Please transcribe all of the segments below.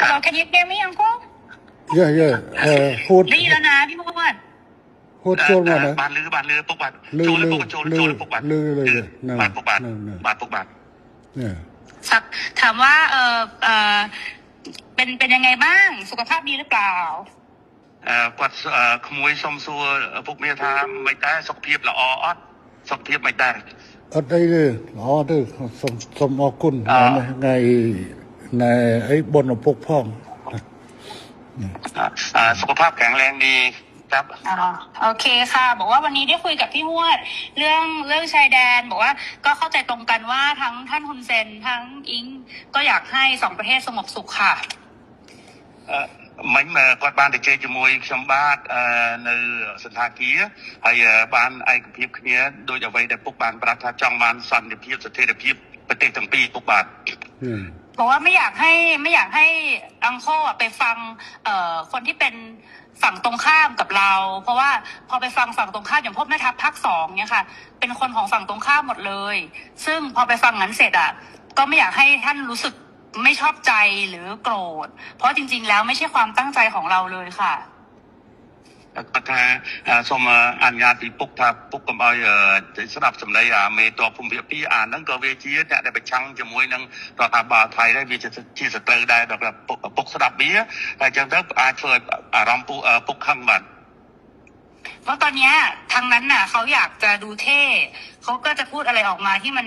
Hello, can you hear me, Uncle? hốt ได้ยินแล้วนะพี่พูด hốt chôn mà đấy บานลือปกบาน lư โจล lư ปกโจล lư ปกบาน lư lư บานปกบาน nè บานปกบาน nè สักถามว่าเป็นยังไงบ้างสุขภาพดีหรือเปล่า គាត់ក្មួយសុំសួរពុកមាថាមិនដែរសុខភាពល្អអត់សុខភាពមិនដែរ ở đây đó đây sông o cun ngày này ấy bồn ở bốc phong สุขภาพแข็งแรงดีครับ โอเคค่ะบอกว่าวันนี้ได้คุยกับพี่ฮวดเรื่องชายแดนบอกว่าก็เข้าใจตรงกันว่าทั้งท่านฮุนเซนทั้งอิงก็อยากให้สองประเทศสงบสุขค่ะ មិញគាត់បានទៅជែកជាមួយខ្ញុំបាទនៅសន្តាគារហើយបានឯកភាពគ្នាដោយអ្វីដែលពុកបានប្រាប់ថាចង់បានសន្តិភាពស្ថិរភាពប្រទេសទាំងពីរពុកបាទ บอกว่าไม่อยากให้อังโคไปฟังคนที่เป็นฝั่งตรงข้ามกับเราเพราะว่าพอไปฟังฝั่งตรงข้ามอย่างพวกแม่ทัพภาค2เนี่ยค่ะเป็นคนของฝั่งตรงข้ามหมดเลยซึ่งพอไปฟังงั้นเสร็จก็ไม่อยากให้ท่านรู้สึกไม่ชอบใจหรือโกรธเพราะจริงๆแล้วไม่ใช่ความตั้งใจของเราเลยค่ะគាត់ថាសូមអនុញ្ញាតពីពុកថាពុកកុំឲ្យស្ដាប់សម្ដីមេតបភូមិភាគ2ហ្នឹងក៏វាជាអ្នកដែលប្រឆាំងជាមួយនឹងរដ្ឋាភិបាលថៃដែរវាជាសត្រូវដែរដល់ពុកស្ដាប់វាហើយអញ្ចឹងទៅអាចធ្វើឲ្យអារម្មណ៍ពុកខឹងបាទเพราะตอนนี้ทางนั้นเขาอยากจะดูเท่เขาก็จะพูดอะไรออกมาที่มั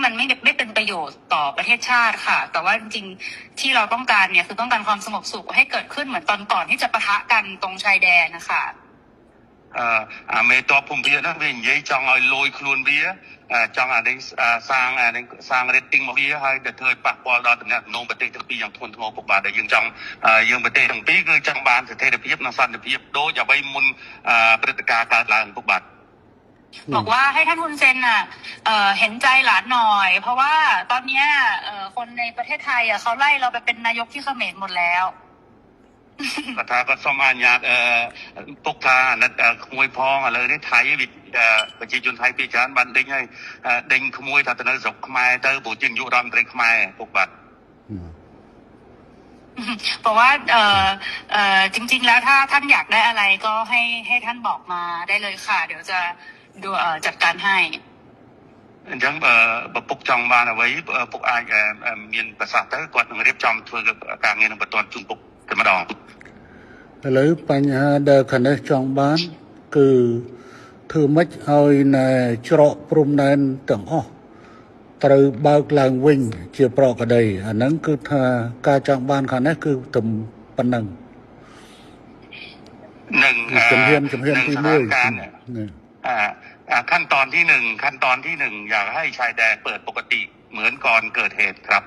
นไม่เป็นประโยชน์ต่อประเทศชาติค่ะแต่ว่าจริงๆที่เราต้องการเนี่ยคือต้องการความสงบสุขให้เกิดขึ้นเหมือนตอนก่อนที่จะปะทะกันตรงชายแดนนะคะមេតបភូមិភាគហ្នឹងវានិយាយចង់ឲ្យលយខ្លួនវាចង់នេះសាង rating មកវាហើយទៅធ្វើឲ្យប៉ះពាល់ដល់តំណែងប្រទេសទាំងពីរយ៉ាងធ្ងន់ធ្ងរពុកបាទដែលយើងប្រទេសទាំងពីរគឺចង់បានស្ថិរភាពនិងសន្តិភាពដូចអ្វីមុនព្រឹត្តិការណ៍កើតឡើងពុកបាទบอกว่าให้ท่านฮุนเซนเห็นใจหลานหน่อยเพราะว่าตอนนี้คนในประเทศไทยเขาไล่เราไปเป็นนายกที่เขมรหมดแล้วគាត់ថាគាត់សូមអនុញ្ញាតពុកថាអាណិតក្មួយផងឥឡូវនេះថៃប្រជាជនថៃពីច្រើនបានដេញហើយដេញក្មួយថាទៅនៅស្រុកខ្មែរទៅព្រោះជានាយករដ្ឋមន្ត្រីខ្មែរពុកបាទบอกว่าจริงๆแล้วถ้าท่านอยากได้อะไรก็ให้ท่านบอกมาได้เลยค่ะเดี๋ยวจะดูจัดการให้អញ្ចឹងបើពុកចង់បានអ្វីពុកអាចមានប្រសាសន៍ទៅគាត់នឹងរៀបចំធ្វើការងារនឹងបន្តជូនពុកតែម្ដងឥឡូវបញ្ហាដែលខាងនេះចង់បានគឺធ្វើម៉េចឲ្យណែច្រកព្រំដែនទាំងអស់ត្រូវបើកឡើងវិញជាប្រក្រតីអាហ្នឹងគឺថាការចង់បានខាងនេះគឺតែប៉ុណ្ណឹងនឹងជំហានទី1ขั้นตอนที่1อยากให้ชายแดนเปิดปกติเหมือนก่อนเกิดเหตุครับ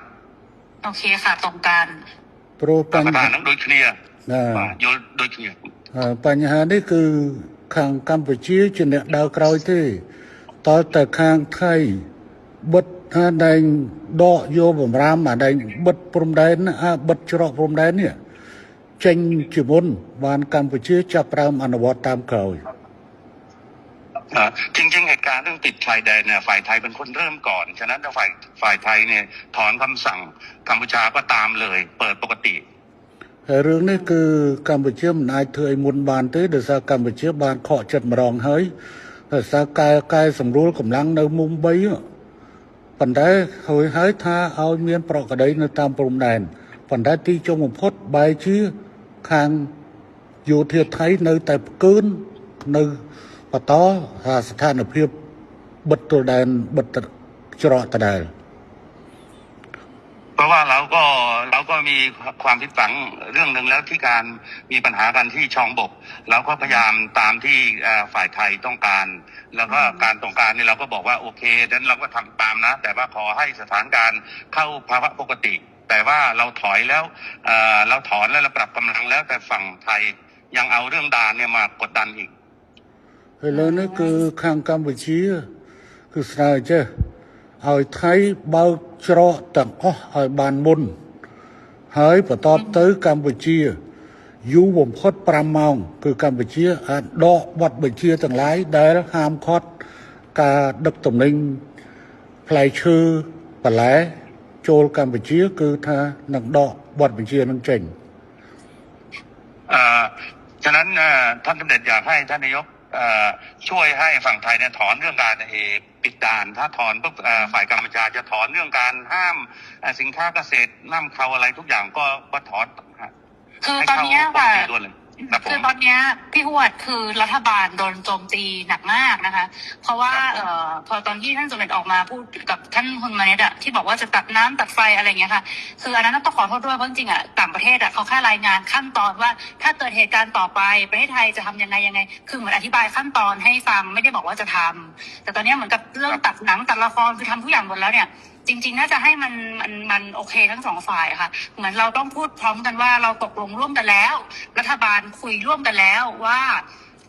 โอเคค่ะตรงกันព្រោះបញ្ហាហ្នឹងដូចគ្នាយល់ដូចគ្នាបញ្ហានេះគឺខាងកម្ពុជាជាអ្នកដើរក្រោយទេតើតែខាងថៃបិទថាដែងដកយកបំរាមដែងបិទព្រំដែនបិទច្រកព្រំដែននេះចេញជាមុនបានកម្ពុជាចាប់ផ្ដើមអនុវត្តតាមក្រោយจริงๆเหตุการณ์เรื่องปิดชายแดนเนี่ยฝ่ายไทยเป็นคนเริ่มก่อนฉะนั้นถ้าฝ่ายไทยเนี่ยถอนคำสั่งกัมพูชาก็ตามเลยเปิดปกติហើយរឿងនេះគឺកម្ពុជាមិនអាចធ្វើឲ្យមុនបានទេដោយសារកម្ពុជាបានខកចិត្តម្ដងហើយដោយសារកែសម្រួលកម្លាំងនៅមុំ3ប៉ុន្តែហើយថាឲ្យមានប្រក្រតីនៅតាមព្រំដែនប៉ុន្តែទីចុងបំផុតបែរជាខាងយោធាថៃនៅតែផ្កើននៅបន្តស្ថានភាពបិទព្រំដែនបិទច្រកដដែលเพราะว่าเราก็มีความผิดหวังเรื่องหนึ่งแล้วที่การมีปัญหากันที่ช่องบกเราก็พยายามตามที่ฝ่ายไทยต้องการแล้วก็การต้องการนี่เราก็บอกว่าโอเคดังนั้นเราก็ทำตามนะแต่ว่าขอให้สถานการณ์เข้าภาวะปกติแต่ว่าเราถอยแล้วเราถอนแล้วเราปรับกำลังแล้วแต่ฝั่งไทยยังเอาเรื่องด่านเนี่ยมากดดันอีกឥឡូវនេះគឺខាងកម្ពុជាគឺស្នើចេះឲ្យថៃបើកច្រកទាំងអស់ឲ្យបានមុនហើយបន្ទាប់ទៅកម្ពុជាយូរបំផុត5ម៉ោងគឺកម្ពុជាអាចដកបទបញ្ជាទាំងឡាយដែលហាមឃាត់ការដឹកទំនិញផ្លែឈើបន្លែចូលកម្ពុជាគឺថានឹងដក บทบัญชีนั้นเจ๋ง ฉะนั้นท่านสมเด็จอยากให้ท่านนายกช่วยให้ฝั่งไทยเนี่ยถอนเรื่องการปิดด่านถ้าถอนปุ๊บฝ่ายกัมพูชาจะถอนเรื่องการห้ามสินค้าเกษตรนำเข้าอะไรทุกอย่างก็ถอน คือตอนนี้ค่ะ คือ ตอนนี้พี่หวดคือรัฐบาลโดนโจมตีหนักมากนะคะ เพราะว่าพอตอนที่ท่านสมเด็จออกมาพูดกับท่านฮุนมาเนตอะที่บอกว่าจะตัดน้ำตัดไฟอะไรเงี้ยค่ะคืออันนั้นต้องขอโทษด้วยเพราะจริงๆอะต่างประเทศอะเขาแค่รายงานขั้นตอนว่าถ้าเกิดเหตุการณ์ต่อไปประเทศไทยจะทำยังไงคือเหมือนอธิบายขั้นตอนให้ฟังไม่ได้บอกว่าจะทำแต่ตอนนี้เหมือนกับเรื่องตัดหนังตัดละครคือทำทุกอย่างหมดแล้วเนี่ยจริงๆน่าจะให้มันโอเคทั้งสองฝ่ายค่ะเหมือนเราต้องพูดพร้อมกันว่าเราตกลงร่วมกันแล้วรัฐบาลคุยร่วมกันแล้วว่า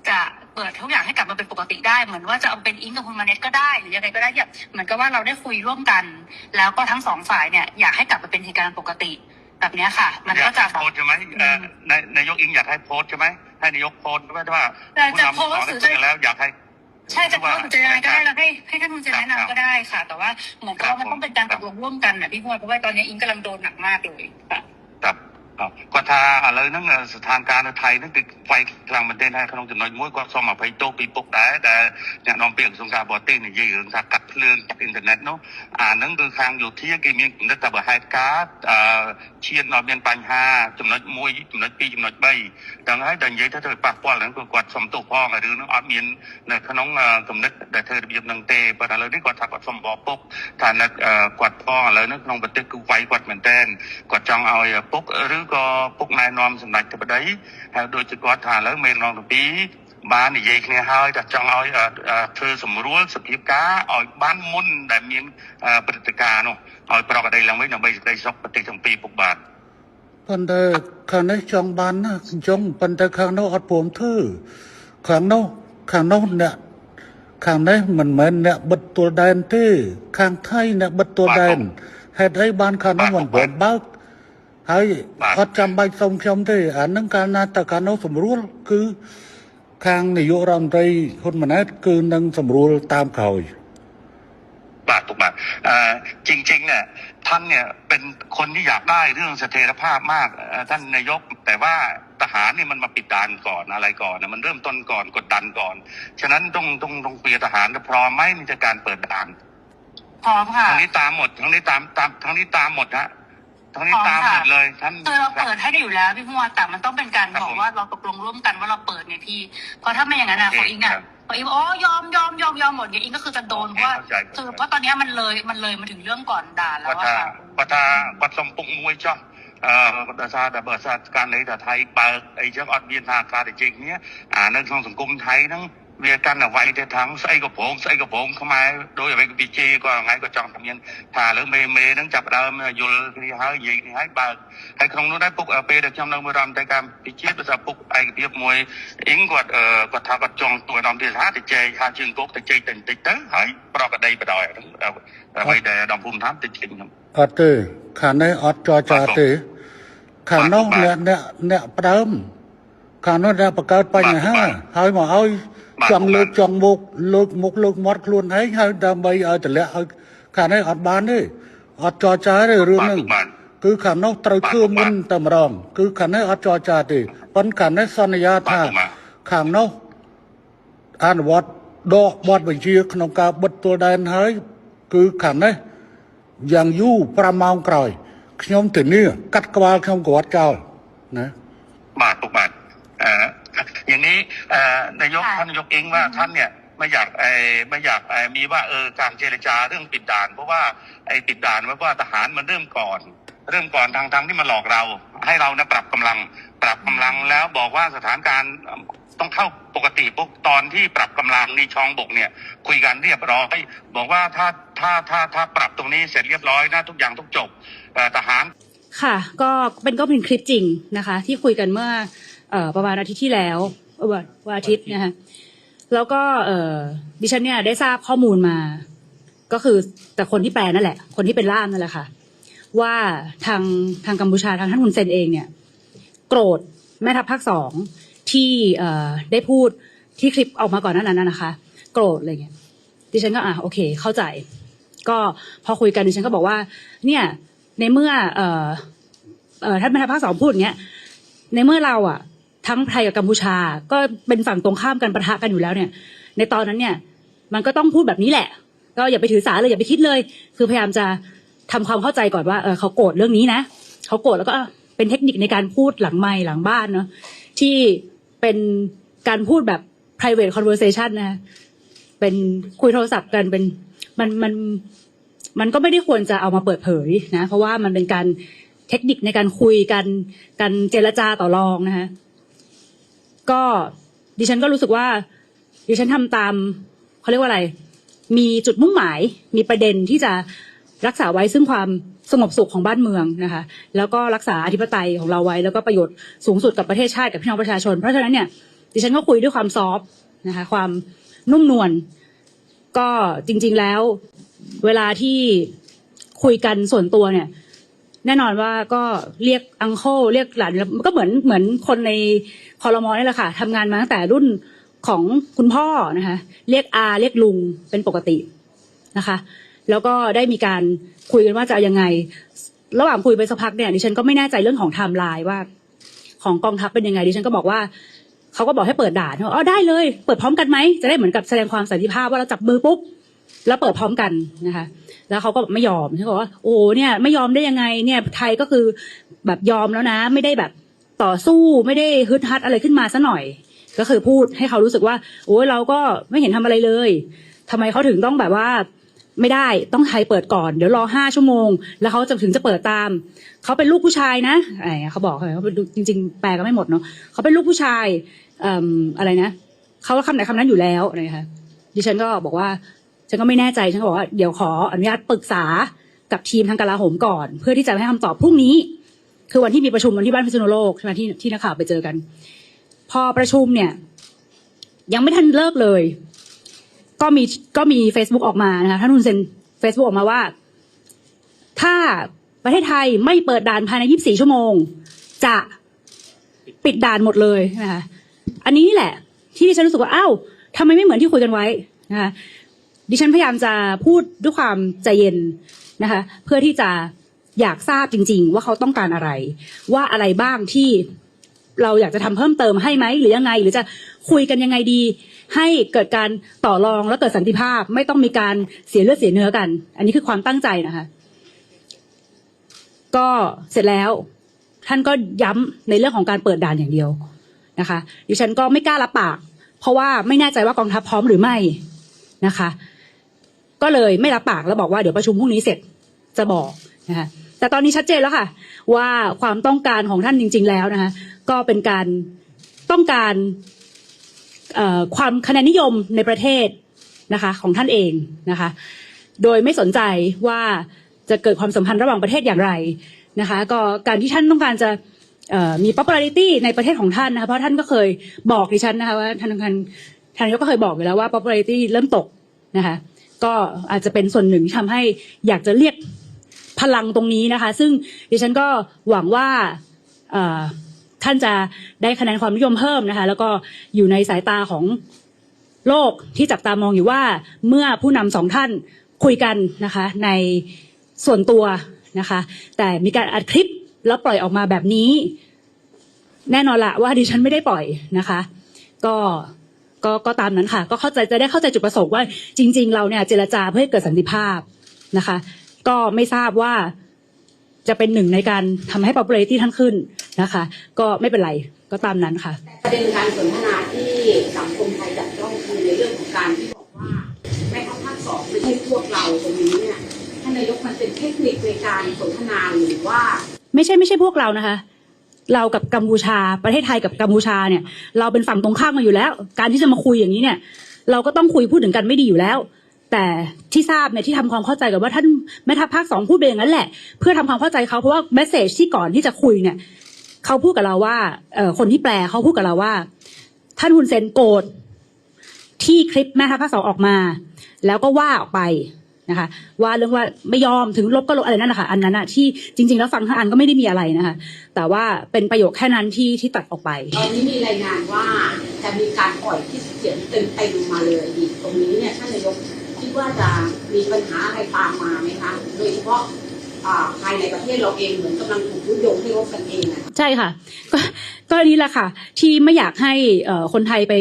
จะเปิดทุกอย่างให้กลับมาเป็นปกติได้เหมือนว่าจะเอาเป็นอิงกับคุณมาเน็ตก็ได้หรือยังไงก็ได้เนี่ยเหมือนกับว่าเราได้คุยร่วมกัน แล้วก็ทั้งสองฝ่ายเนี่ยอยากให้กลับมาเป็นเหตุการณ์ปกติแบบนี้ค่ะมันก็จะโพสใช่ไหมนายกอิงอยากให้โพสใช่ไหมให้นายกโพสว่าจะโพสหรือจะแล้วอยากให้ใช่จะโพสหรือจะยังไงก็ได้แล้วให้ท่านคุณจะแนะนำก็ได้ค่ะ แต่ว่าเหมือนกับว่ามันต้องเป็นการตกลงร่วมกันนะพี่พวดเพราะว่าตอนนี้อิงกำลังโดนหนักมากเลยค่ะก็ถ้าอะไรนั่งสถานการณ์ไทยนั่นคือไฟกลางประเทศให้ขนมจำนวนมวยก็สมภัยโตปีปุกได้แต่เนี่ยน้องเปียกสงการบอตี้นี่ยืนสักกัดเพลิงจากอินเทอร์เน็ตเนาะนั่นคือทางอยู่ที่กิมีนักแต่แบบไฮการ์ดเชียร์นอเบียนปัญหาจำนวนมวยจำนวนปีจำนวนใบดังนั้นดังยัยถ้าเธอปากป้อนแล้วก็กดสมตุกพ่อหรือน้องอเมียนในขนมกำนัดแต่เธอเบียบนังเตะปัญหาเลยนี่กดถักกดสมบอปุกฐานกดพ่อเลยนั่นน้องปฏิกูไฟกดเหมือนเต้นกดจังเอาปุกหรือก็ปุกนายนอมสำนักจะไปได้โดยจะกอดฐานแล้วเมนนองตัวปีบ้านนี่ยัยเนี่ยให้แต่จังเอาเธอสมรู้สกิปก้าเอาบ้านมุ่นแต่มีปฏิการเนาะเอาปลอกอะไรหลังไว้หนังใบได้ซอกปฏิสัมปีปุกบาทปันแต่ข้างในจองบานนะจงปันแต่ข้างนอกอัดผมเธอข้างนอกเนี่ยข้างในมันเหมือนเนี่ยบัดตัวแดนเต้ข้างไทยเนี่ยบัดตัวแดนเหตุให้บ้านข้างนอกมันเปิดบ้าให้อัดจำใบทรงชมเต้อันนั้นการนาตการนอกสมรู้คือข้างนายกรัฐมนตรีคนมันนั้นคือนั่งสมรู้ตามเขาถูกบาทจริงๆเนี่ยท่านเนี่ยเป็นคนที่อยากได้เรื่องเสถียรภาพมากท่านนายกแต่ว่าทหารนี่มันมาปิดด่านก่อนอะไรก่อนนะมันเริ่มต้นก่อนกดดันก่อนฉะนั้นต้องเปลี่ยนทหารพร้อมไหมในการเปิดด่านพร้อมค่ะทั้งนี้ตามหมดทั้งนี้ตามทั้งนี้ตามหมดฮะทั้งนี้ตามหมดเลยท่านคือเราเปิดให้ได้อยู่แล้วพี่พวดแต่มันต้องเป็นการบอกว่าเราตกลงร่วมกันว่าเราเปิดไงพี่เพราะถ้าไม่อย่างนั้นนะของอิงเนี่ยพออิงอ๋อยอมหมดเนี่ยอิงก็คือจะโดนเพราะว่าคือเพราะตอนนี้มันเลยมาถึงเรื่องก่อนด่าแล้วว่าปัดสมปุงมวยจ้ะภาษาแต่ภาษาการในแต่ไทยเปิดไอ้เจ้าอดเบียนทางการแต่จริงเนี้ยในทางสังคมไทยนั่งเวียกันเอาไว้แต่ทั้งใส่กับผมเข้ามาโดยไปกับปีเจก็ไงก็จังทำยันถ่าหรือเมนั่งจับเราอยู่ที่หายยิงให้เปิดให้คงนู้นได้ปุกเปย์แต่จำนำมือรำแต่การปีเจภาษาปุกไอ้เบียบมวยอิงกดทากดจองตัวรำที่หาแต่เจหาจึงกแต่เจติดเต๋อหายปลอกกระไดไปดอยไปแต่ดำพุ่มท้ำติดจริงครับอัดเตะขาในอัดจอจาเตะขานอกเนี่ยปรำขานอกเนี่ยประกาศไปไงฮะให้มาเอาจังเลิกจังมุกเลิกมดคลุนให้ดำใบแต่ละขาในอัดบานนี่อัดจอจาได้เรื่องนึงคือขานอกตรึกคือมุนตำรองคือขาในอัดจอจาเตะปันขาในสัญญาท่าขานอกอ่านวัดดอกวัดบัญชีขนมกาบัดตัวแดนให้คือขาในอย่างยู่ประมาณกลอยขยมถึงนี่กัดกวาลขยมกวาดเจ้านะบาทอย่างนี้นายกท่านนายกเองว่าท่านเนี่ยไม่อยากมีว่าการเจรจาเรื่องปิดด่านเพราะว่าไอ้ปิดด่านว่าทหารมันเริ่มก่อนทางที่มาหลอกเราให้เราเนี่ยปรับกำลังแล้วบอกว่าสถานการณ์ต้องเข้าปกติปุ๊บตอนที่ปรับกำลังในช่องบกเนี่ยคุยกันเรียบร้อยบอกว่าถ้าปรับตรงนี้เสร็จเรียบร้อยนะทุกอย่างทุกจบทหารค่ะก็เป็นคลิปจริงนะคะที่คุยกันเมื่อประมาณอาทิตย์ที่แล้ววันอาทิตย์นะคะแล้วก็ดิฉันเนี่ยได้ทราบข้อมูลมาก็คือแต่คนที่แปลนั่นแหละคนที่เป็นล่ามนั่นแหละค่ะว่าทางกัมพูชาทางท่านฮุนเซนเองเนี่ยโกรธแม่ทัพภาค2ที่ได้พูดที่คลิปออกมาก่อนนั้นนะคะโกรธอะไรเงี้ยดิฉันก็โอเคเข้าใจก็พอคุยกันดิฉันก็บอกว่าเนี่ยในเมื่อ ท่านแม่ทัพภาค 2พูดอย่างเงี้ยในเมื่อเราอ่ะทั้งไทยกับกัมพูชาก็เป็นฝั่งตรงข้ามกันปะทะกันอยู่แล้วเนี่ยในตอนนั้นเนี่ยมันก็ต้องพูดแบบนี้แหละก็อย่าไปถือสาเลยอย่าไปคิดเลยคือพยายามจะทำความเข้าใจก่อนว่าเขาโกรธเรื่องนี้นะเขาโกรธแล้วก็เป็นเทคนิคในการพูดหลังไมค์หลังบ้านเนาะที่เป็นการพูดแบบ private conversation นะเป็นคุยโทรศัพท์กันเป็นมันก็ไม่ได้ควรจะเอามาเปิดเผยนะเพราะว่ามันเป็นการเทคนิคในการคุยกันเจรจาต่อรองนะคะก็ดิฉันก็รู้สึกว่าดิฉันทำตามเขาเรียกว่าอะไรมีจุดมุ่งหมายมีประเด็นที่จะรักษาไว้ซึ่งความสงบสุขของบ้านเมืองนะคะแล้วก็รักษาอธิปไตยของเราไว้แล้วก็ประโยชน์สูงสุดกับประเทศชาติกับพี่น้องประชาชนเพราะฉะนั้นเนี่ยดิฉันก็คุยด้วยความซอฟต์นะคะความนุ่มนวลก็จริงๆแล้วเวลาที่คุยกันส่วนตัวเนี่ยแน่นอนว่าก็เรียกอังเคิลเรียกหลานก็เหมือนคนในครม.นี่แหละค่ะทำงานมาตั้งแต่รุ่นของคุณพ่อนะคะเรียกอาเรียกลุงเป็นปกตินะคะแล้วก็ได้มีการคุยกันว่าจะยังไงระหว่างคุยไปสักพักเนี่ยดิฉันก็ไม่แน่ใจเรื่องของไทม์ไลน์ว่าของกองทัพเป็นยังไงดิฉันก็บอกว่าเขาก็บอกให้เปิดด่านอ๋อได้เลยเปิดพร้อมกันไหมจะได้เหมือนกับแสดงความสันติภาพว่าเราจับมือปุ๊บแล้วเปิดพร้อมกันนะคะแล้วเขาก็ไม่ยอมเขาบอกว่าโอ้เนี่ยไม่ยอมได้ยังไงเนี่ยไทยก็คือแบบยอมแล้วนะไม่ได้แบบต่อสู้ไม่ได้ฮึดฮัดอะไรขึ้นมาซะหน่อยก็คือพูดให้เขารู้สึกว่าโอ้ยเราก็ไม่เห็นทำอะไรเลยทำไมเขาถึงต้องแบบว่าไม่ได้ต้องไทยเปิดก่อนเดี๋ยวรอ5 ชั่วโมงแล้วเขาจะถึงจะเปิดตามเขาเป็นลูกผู้ชายนะเขาบอกเขาจริงๆแปลก็ไม่หมดเนาะเขาเป็นลูกผู้ชายอะไรนะเขาก็คำไหนคำนั้นอยู่แล้วนะคะดิฉันก็บอกว่าฉันก็ไม่แน่ใจฉันก็บอกว่าเดี๋ยวขออนุญาตปรึกษากับทีมทางกลาโหมก่อนเพื่อที่จะให้คำตอบพรุ่งนี้คือวันที่มีประชุมวันที่บ้านพิษณุโลกใช่ไหมที่นักข่าวไปเจอกันพอประชุมเนี่ยยังไม่ทันเลิกเลยก็มี Facebook ออกมานะคะท่านฮุนเซน Facebook ออกมาว่าถ้าประเทศไทยไม่เปิดด่านภายใน24 ชั่วโมงจะปิดด่านหมดเลยนะคะอันนี้นี่แหละที่ดิฉันรู้สึกว่าอ้าวทำไมไม่เหมือนที่คุยกันไว้นะคะดิฉันพยายามจะพูดด้วยความใจเย็นนะคะเพื่อที่จะอยากทราบจริงๆว่าเขาต้องการอะไรว่าอะไรบ้างที่เราอยากจะทำเพิ่มเติมให้ไหมหรือยังไงหรือจะคุยกันยังไงดีให้เกิดการต่อรองและเกิดสันติภาพไม่ต้องมีการเสียเลือดเสียเนื้อกันอันนี้คือความตั้งใจนะคะก็เสร็จแล้วท่านก็ย้ำในเรื่องของการเปิดด่านอย่างเดียวนะคะดิฉันก็ไม่กล้ารับปากเพราะว่าไม่แน่ใจว่ากองทัพพร้อมหรือไม่นะคะก็เลยไม่รับปากแล้วบอกว่าเดี๋ยวประชุมพรุ่งนี้เสร็จจะบอกนะคะแต่ตอนนี้ชัดเจนแล้วค่ะว่าความต้องการของท่านจริงๆแล้วนะคะก็เป็นการต้องการความคะแนนนิยมในประเทศนะคะของท่านเองนะคะโดยไม่สนใจว่าจะเกิดความสัมพันธ์ระหว่างประเทศอย่างไรนะคะก็การที่ท่านต้องการจะมี popularity ในประเทศของท่านนะคะเพราะท่านก็เคยบอกดิฉันนะคะว่าท่านนายกก็เคยบอกอยู่แล้วว่า popularity เริ่มตกนะคะก็อาจจะเป็นส่วนหนึ่งที่ทำให้อยากจะเรียกพลังตรงนี้นะคะซึ่งดิฉันก็หวังว่าท่านจะได้คะแนนความนิยมเพิ่มนะคะแล้วก็อยู่ในสายตาของโลกที่จับตามองอยู่ว่าเมื่อผู้นำ2 ท่านคุยกันนะคะในส่วนตัวนะคะแต่มีการอัดคลิปแล้วปล่อยออกมาแบบนี้แน่นอนละว่าดิฉันไม่ได้ปล่อยนะคะก็ตามนั้นค่ะก็เข้าใจจะได้เข้าใจจุดประสงค์ว่าจริงๆเราเนี่ยเจรจาเพื่อให้เกิดสันติภาพนะคะก็ไม่ทราบว่าจะเป็นหนึ่งในการทำให้ popularity ท่านขึ้นนะคะก็ไม่เป็นไรก็ตามนั้นค่ะประเด็นการสนทนาที่สังคมไทยจับจ้องคือในเรื่องของการที่บอกว่าแม่ทัพภาค 2ไม่ใช่พวกเราตรงนี้เนี่ยท่านนายกมันเป็นเทคนิคในการสนทนาหรือว่าไม่ใช่พวกเรานะคะเรากับกัมพูชาประเทศไทยกับกัมพูชาเนี่ยเราเป็นฝั่งตรงข้ามมาอยู่แล้วการที่จะมาคุยอย่างนี้เนี่ยเราก็ต้องคุยพูดถึงกันไม่ดีอยู่แล้วแต่ที่ทราบเนี่ยที่ทำความเข้าใจกันว่าท่านแม่ทัพภาค 2พูดไปอย่างนั้นแหละเพื่อทำความเข้าใจเขาเพราะว่าเมสเสจที่ก่อนที่จะคุยเนี่ยเขาพูดกับเราว่าคนที่แปลเขาพูดกับเราว่าท่านฮุนเซนโกรธที่คลิปแม่ทัพภาค 2ออกมาแล้วก็ว่าออกไปนะคะว่าเรื่องว่าไม่ยอมถึงลบก็ลบอะไรนั่นแหละค่ะอันนั้นอะที่จริงๆแล้วฟังทั้งอันก็ไม่ได้มีอะไรนะคะแต่ว่าเป็นประโยคแค่นั้นที่ตัดออกไปตอนนี้มีรายงานว่าจะมีการปล่อยคลิปเสียงเต็มมาเลยอีกตรงนี้เนี่ยท่านนายกคิดว่าจะมีปัญหาอะไรตามมาไหมคะโดยเฉพาะ ภายในประเทศเราเองเหมือนกำลังถูกยุยงให้รบกันเองนะ ใช่ค่ะก็นี่แหละค่ะ ที่ไม่อยากให้คนไทยไ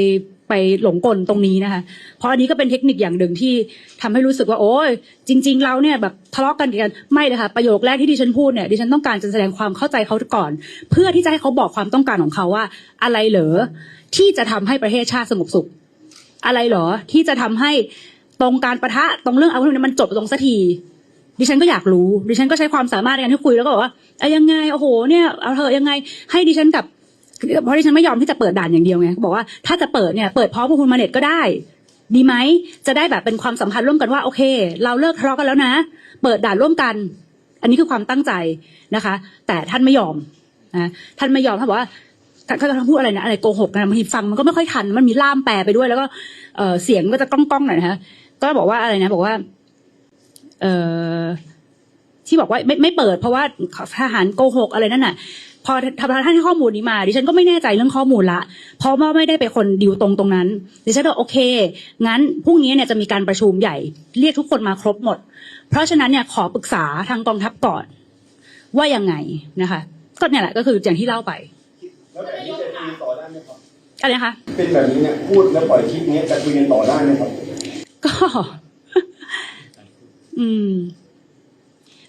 ปหลงกลตรงนี้นะคะเพราะอันนี้ก็เป็นเทคนิคอย่างหนึ่งที่ทำให้รู้สึกว่าโอ้ยจริงๆเราเนี่ยแบบทะเลาะกันไม่เลยค่ะประโยคแรกที่ดิฉันพูดเนี่ยดิฉันต้องการจะแสดงความเข้าใจเขาก่อน เพื่อที่จะให้เขาบอกความต้องการของเขาว่าอะไรเหรอที่จะทำให้ประเทศชาติสงบสุขอะไรเหรอที่จะทำให้ตรงการปะทะตรงเรื่องอาวุธเนี่ยมันจบตรงสักทีดิฉันก็อยากรู้ดิฉันก็ใช้ความสามารถในการที่คุยแล้วก็บอกว่ายังไงโอ้โหเนี่ยเอาเถอะยังไงให้ดิฉันกับเพราะดิฉันไม่ยอมที่จะเปิดด่านอย่างเดียวไงบอกว่าถ้าจะเปิดเนี่ยเปิดพร้อมกับคุณมาเน็ตก็ได้ดีไหมจะได้แบบเป็นความสัมพันธ์ร่วมกันว่าโอเคเราเลิกทะเลาะกันแล้วนะเปิดด่านร่วมกันอันนี้คือความตั้งใจนะคะแต่ท่านไม่ยอมนะท่านไม่ยอมท่านบอกว่าท่านพูดอะไรนะอะไรโกหกนะบางทีฟังมันก็ไม่ค่อยทันมันมีล่ามแปลไปด้วยแล้วก็เสียงก็จะก้องๆหน่อยนะคะก็บอกว่าอะไรนะบอกว่าที่บอกว่าไม่เปิดเพราะว่าทหารโกหกอะไรนั่นน่ะพอท่านให้ข้อมูลนี้มาดิฉันก็ไม่แน่ใจเรื่องข้อมูลละเพราะว่าไม่ได้เป็นคนดิวตรงนั้นดิฉันก็โอเคงั้นพรุ่งนี้เนี่ยจะมีการประชุมใหญ่เรียกทุกคนมาครบหมดเพราะฉะนั้นเนี่ยขอปรึกษาทางกองทัพก่อนว่ายังไงนะคะก็เนี่ยแหละก็คืออย่างที่เล่าไปแล้วแบบนี้จะคุยต่อได้ไหมครับอะไรนะคะเป็นแบบนี้เนี่ยพูดแล้วปล่อยคลิปนี้จะคุยกันต่อได้ไหมครับก็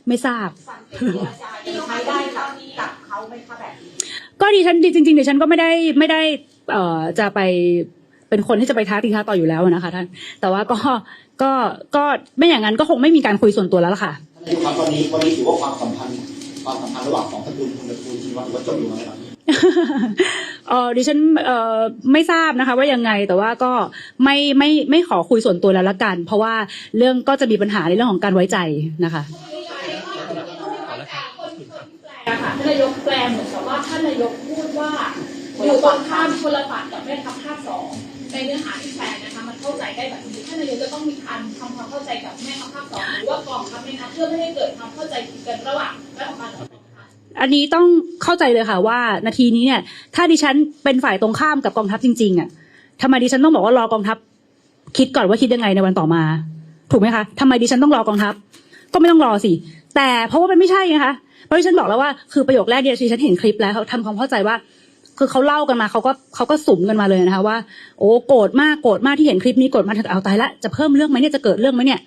ไม่ทราบใช้ได้กับเขาไหมคะแบบนี้ก็ดิฉันจริงๆดิฉันก็ไม่ได้จะไปเป็นคนที่จะไปท้าตีท้าต่ออยู่แล้วนะคะท่านแต่ว่าก็ไม่อย่างนั้นก็คงไม่มีการคุยส่วนตัวแล้วล่ะค่ะครับวันนี้ถือว่าความสัมพันธ์ระหว่างของตระกูลคุณกับตระกูลชีวะถือว่าจบลงแล้วครับดิฉันไม่ทราบนะคะว่ายังไงแต่ว่าก็ไม่ขอคุยส่วนตัวแล้วละกันเพราะว่าเรื่องก็จะมีปัญหาในเรื่องของการไว้ใจนะคะท่านนายกแปลเหมือนกับว่าท่านนายกพูดว่าอยู่ตรงข้ามคนละฝั่งกับแม่ทัพภาค2ในเนื้อหาที่แปลนะคะมันเข้าใจได้แบบนี้ท่านนายกจะต้องมีการทำความเข้าใจกับแม่ทัพภาค2หรือว่ากองทัพไหมคะเพื่อไม่ให้เกิดความเข้าใจผิดกันระหว่างรัฐบาลกับกองทัพอันนี้ต้องเข้าใจเลยค่ะว่านาทีนี้เนี่ยถ้าดิฉันเป็นฝ่ายตรงข้ามกับกองทัพจริงๆอ่ะทำไมดิฉันต้องบอกว่ารอกองทัพคิดก่อนว่าคิดยังไงในวันต่อมาถูกไหมคะทำไมดิฉันต้องรอกองทัพก็ไม่ต้องรอสิแต่เพราะว่ามันไม่ใช่นะคะเพราะที่ฉันบอกแล้วว่าคือประโยคแรกที่ฉันเห็นคลิปแล้วเขาทำความเข้าใจว่าคือเขาเล่ากันมาเขาก็สุ่มกันมาเลยนะคะว่าโอ้โกรธมากที่เห็นคลิปนี้โกรธมากเอาตายละจะเพิ่มเรื่องไหมเนี่ยจะเกิดเรื่องไหมเนี่ย